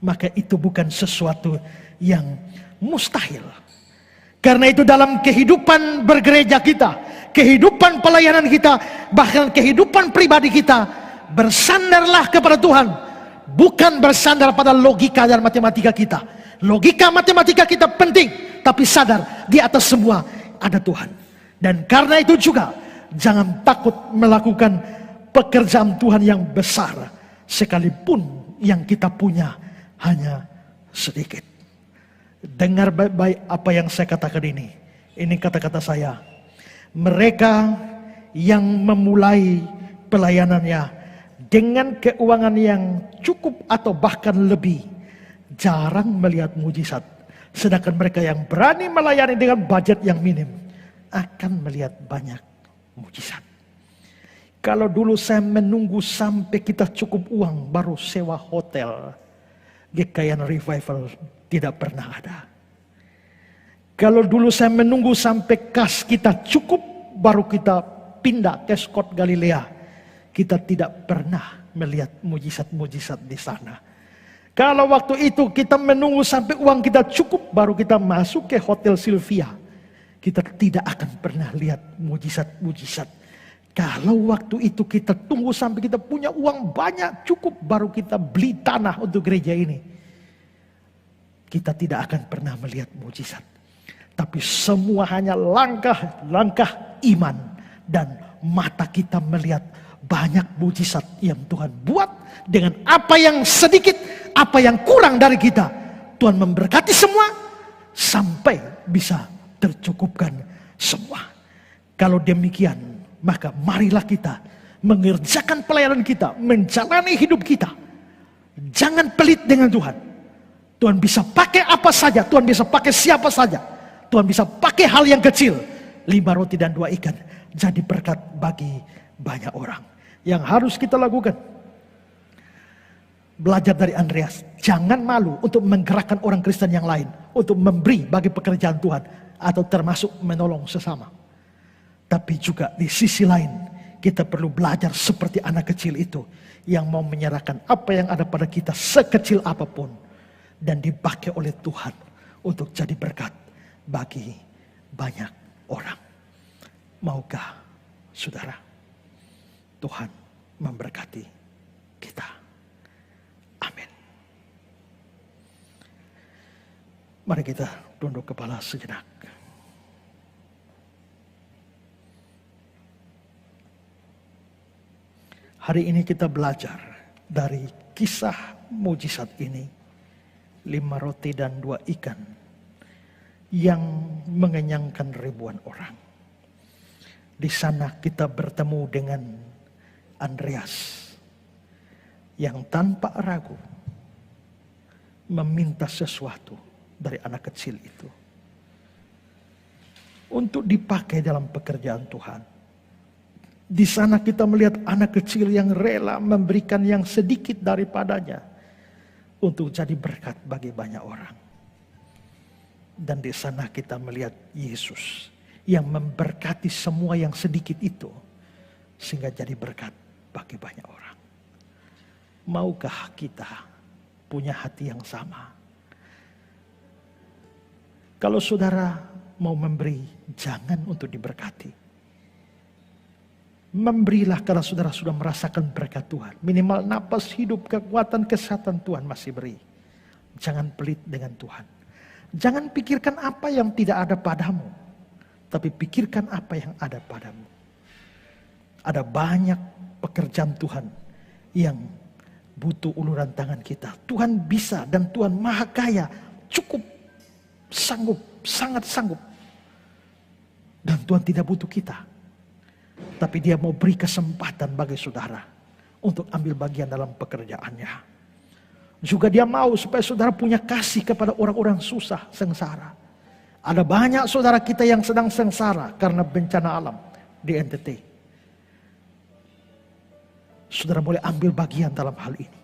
Speaker 1: maka itu bukan sesuatu yang mustahil. Karena itu dalam kehidupan bergereja kita, kehidupan pelayanan kita, bahkan kehidupan pribadi kita, bersandarlah kepada Tuhan. Bukan bersandar pada logika dan matematika kita. Logika matematika kita penting, tapi sadar di atas semua ada Tuhan. Dan karena itu juga jangan takut melakukan pekerjaan Tuhan yang besar, sekalipun yang kita punya hanya sedikit. Dengar baik-baik apa yang saya katakan ini. Ini kata-kata saya. Mereka yang memulai pelayanannya dengan keuangan yang cukup atau bahkan lebih, jarang melihat mujizat. Sedangkan mereka yang berani melayani dengan budget yang minim akan melihat banyak mujizat. Kalau dulu saya menunggu sampai kita cukup uang baru sewa hotel, GKIAN Revival tidak pernah ada. Kalau dulu saya menunggu sampai kas kita cukup baru kita pindah ke Scott Galilea, kita tidak pernah melihat mujizat-mujizat di sana. Kalau waktu itu kita menunggu sampai uang kita cukup baru kita masuk ke Hotel Sylvia, kita tidak akan pernah lihat mujizat-mujizat. Kalau waktu itu kita tunggu sampai kita punya uang banyak cukup baru kita beli tanah untuk gereja ini, kita tidak akan pernah melihat mujizat. Tapi semua hanya langkah-langkah iman, dan mata kita melihat banyak mujizat yang Tuhan buat dengan apa yang sedikit, apa yang kurang dari kita. Tuhan memberkati semua sampai bisa tercukupkan semua. Kalau demikian, maka marilah kita mengerjakan pelayanan kita, menjalani hidup kita. Jangan pelit dengan Tuhan. Tuhan bisa pakai apa saja, Tuhan bisa pakai siapa saja. Tuhan bisa pakai hal yang kecil, 5 roti dan 2 ikan, jadi berkat bagi banyak orang. Yang harus kita lakukan, belajar dari Andreas, jangan malu untuk menggerakkan orang Kristen yang lain untuk memberi bagi pekerjaan Tuhan atau termasuk menolong sesama. Tapi juga di sisi lain kita perlu belajar seperti anak kecil itu yang mau menyerahkan apa yang ada pada kita sekecil apapun dan dipakai oleh Tuhan untuk jadi berkat bagi banyak orang. Maukah saudara Tuhan memberkati kita? Amin. Mari kita tunduk kepala sejenak. Hari ini kita belajar dari kisah mujizat ini, 5 roti dan 2 ikan yang mengenyangkan ribuan orang. Di sana kita bertemu dengan Andreas yang tanpa ragu meminta sesuatu dari anak kecil itu. untuk dipakai dalam pekerjaan Tuhan. Di sana kita melihat anak kecil yang rela memberikan yang sedikit daripadanya untuk jadi berkat bagi banyak orang. Dan di sana kita melihat Yesus yang memberkati semua yang sedikit itu sehingga jadi berkat bagi banyak orang. Maukah kita punya hati yang sama? Kalau saudara mau memberi, jangan untuk diberkati. Memberilah karena saudara sudah merasakan berkat Tuhan. Minimal napas hidup, kekuatan, kesehatan Tuhan masih beri. Jangan pelit dengan Tuhan. Jangan pikirkan apa yang tidak ada padamu. Tapi pikirkan apa yang ada padamu. Ada banyak pekerjaan Tuhan yang butuh uluran tangan kita. Tuhan bisa dan Tuhan maha kaya. Cukup, sanggup, sangat sanggup. Dan Tuhan tidak butuh kita. Tapi dia mau beri kesempatan bagi saudara untuk ambil bagian dalam pekerjaannya. Juga dia mau supaya saudara punya kasih kepada orang-orang susah, sengsara. Ada banyak saudara kita yang sedang sengsara karena bencana alam di NTT. Saudara boleh ambil bagian dalam hal ini.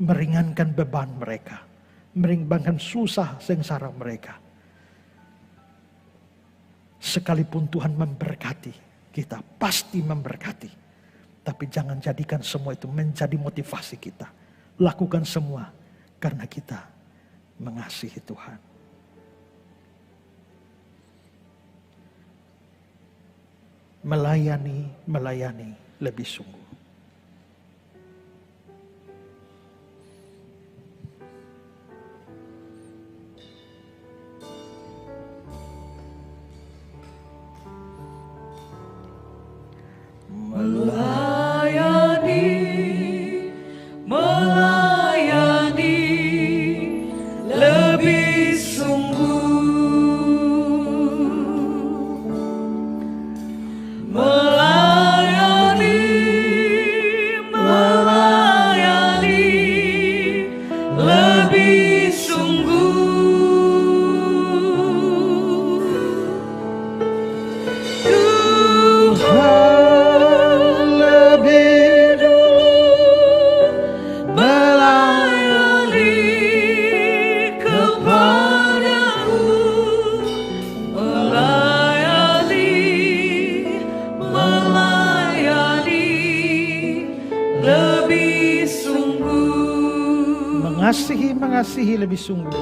Speaker 1: Meringankan beban mereka. Meringankan susah, sengsara mereka. Sekalipun Tuhan memberkati kita, pasti memberkati. Tapi jangan jadikan semua itu menjadi motivasi kita. Lakukan semua karena kita mengasihi Tuhan. Melayani lebih sungguh.
Speaker 2: Melayani lebih sungguh. Melayani lebih sungguh. Tuhan lebih melayani kepadaku, melayani lebih sungguh.
Speaker 1: Mengasihi lebih sungguh.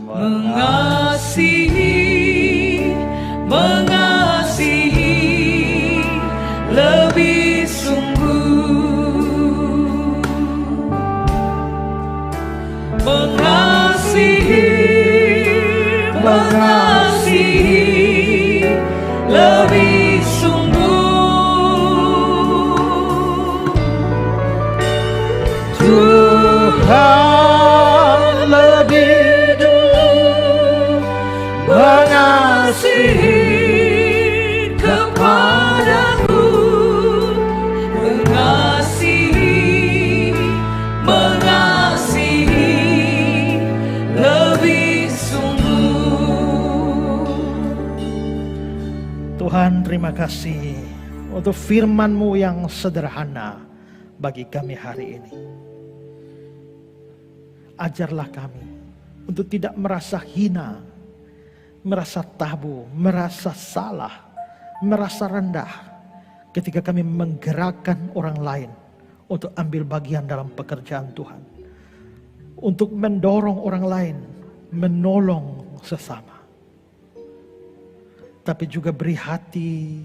Speaker 2: Mengasihi lebih sungguh. Mengasihi lebih sungguh.
Speaker 1: Tuhan lebih dulu
Speaker 2: Mengasihi kepadaku, mengasihi lebih sungguh.
Speaker 1: Tuhan, terima kasih untuk firman-Mu yang sederhana bagi kami hari ini. Ajarlah kami untuk tidak merasa hina, merasa tabu, merasa salah, merasa rendah ketika kami menggerakkan orang lain untuk ambil bagian dalam pekerjaan Tuhan. Untuk mendorong orang lain, menolong sesama. Tapi juga beri hati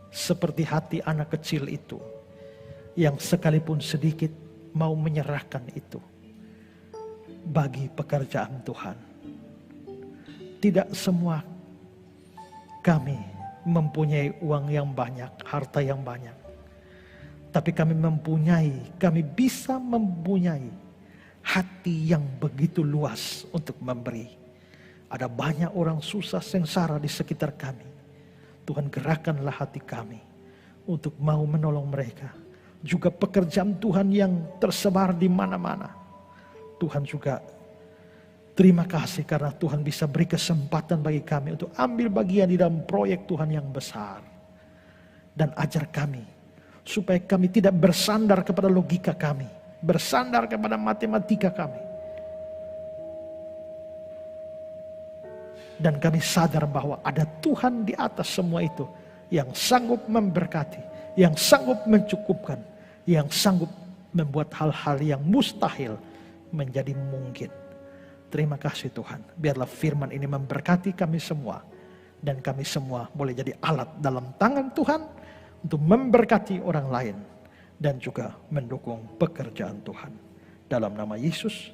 Speaker 1: seperti hati anak kecil itu, yang sekalipun sedikit mau menyerahkan itu bagi pekerjaan Tuhan. Tidak semua kami mempunyai uang yang banyak, harta yang banyak. Tapi kami bisa mempunyai hati yang begitu luas untuk memberi. Ada banyak orang susah, sengsara di sekitar kami. Tuhan, gerakkanlah hati kami untuk mau menolong mereka. Juga pekerjaan Tuhan yang tersebar di mana-mana. Tuhan juga Terima kasih karena Tuhan bisa beri kesempatan bagi kami untuk ambil bagian di dalam proyek Tuhan yang besar. Dan ajar kami supaya kami tidak bersandar kepada logika kami, bersandar kepada matematika kami. Dan kami sadar bahwa ada Tuhan di atas semua itu yang sanggup memberkati, yang sanggup mencukupkan, yang sanggup membuat hal-hal yang mustahil menjadi mungkin. Terima kasih Tuhan. Biarlah firman ini memberkati kami semua. Dan kami semua boleh jadi alat dalam tangan Tuhan untuk memberkati orang lain. Dan juga mendukung pekerjaan Tuhan. Dalam nama Yesus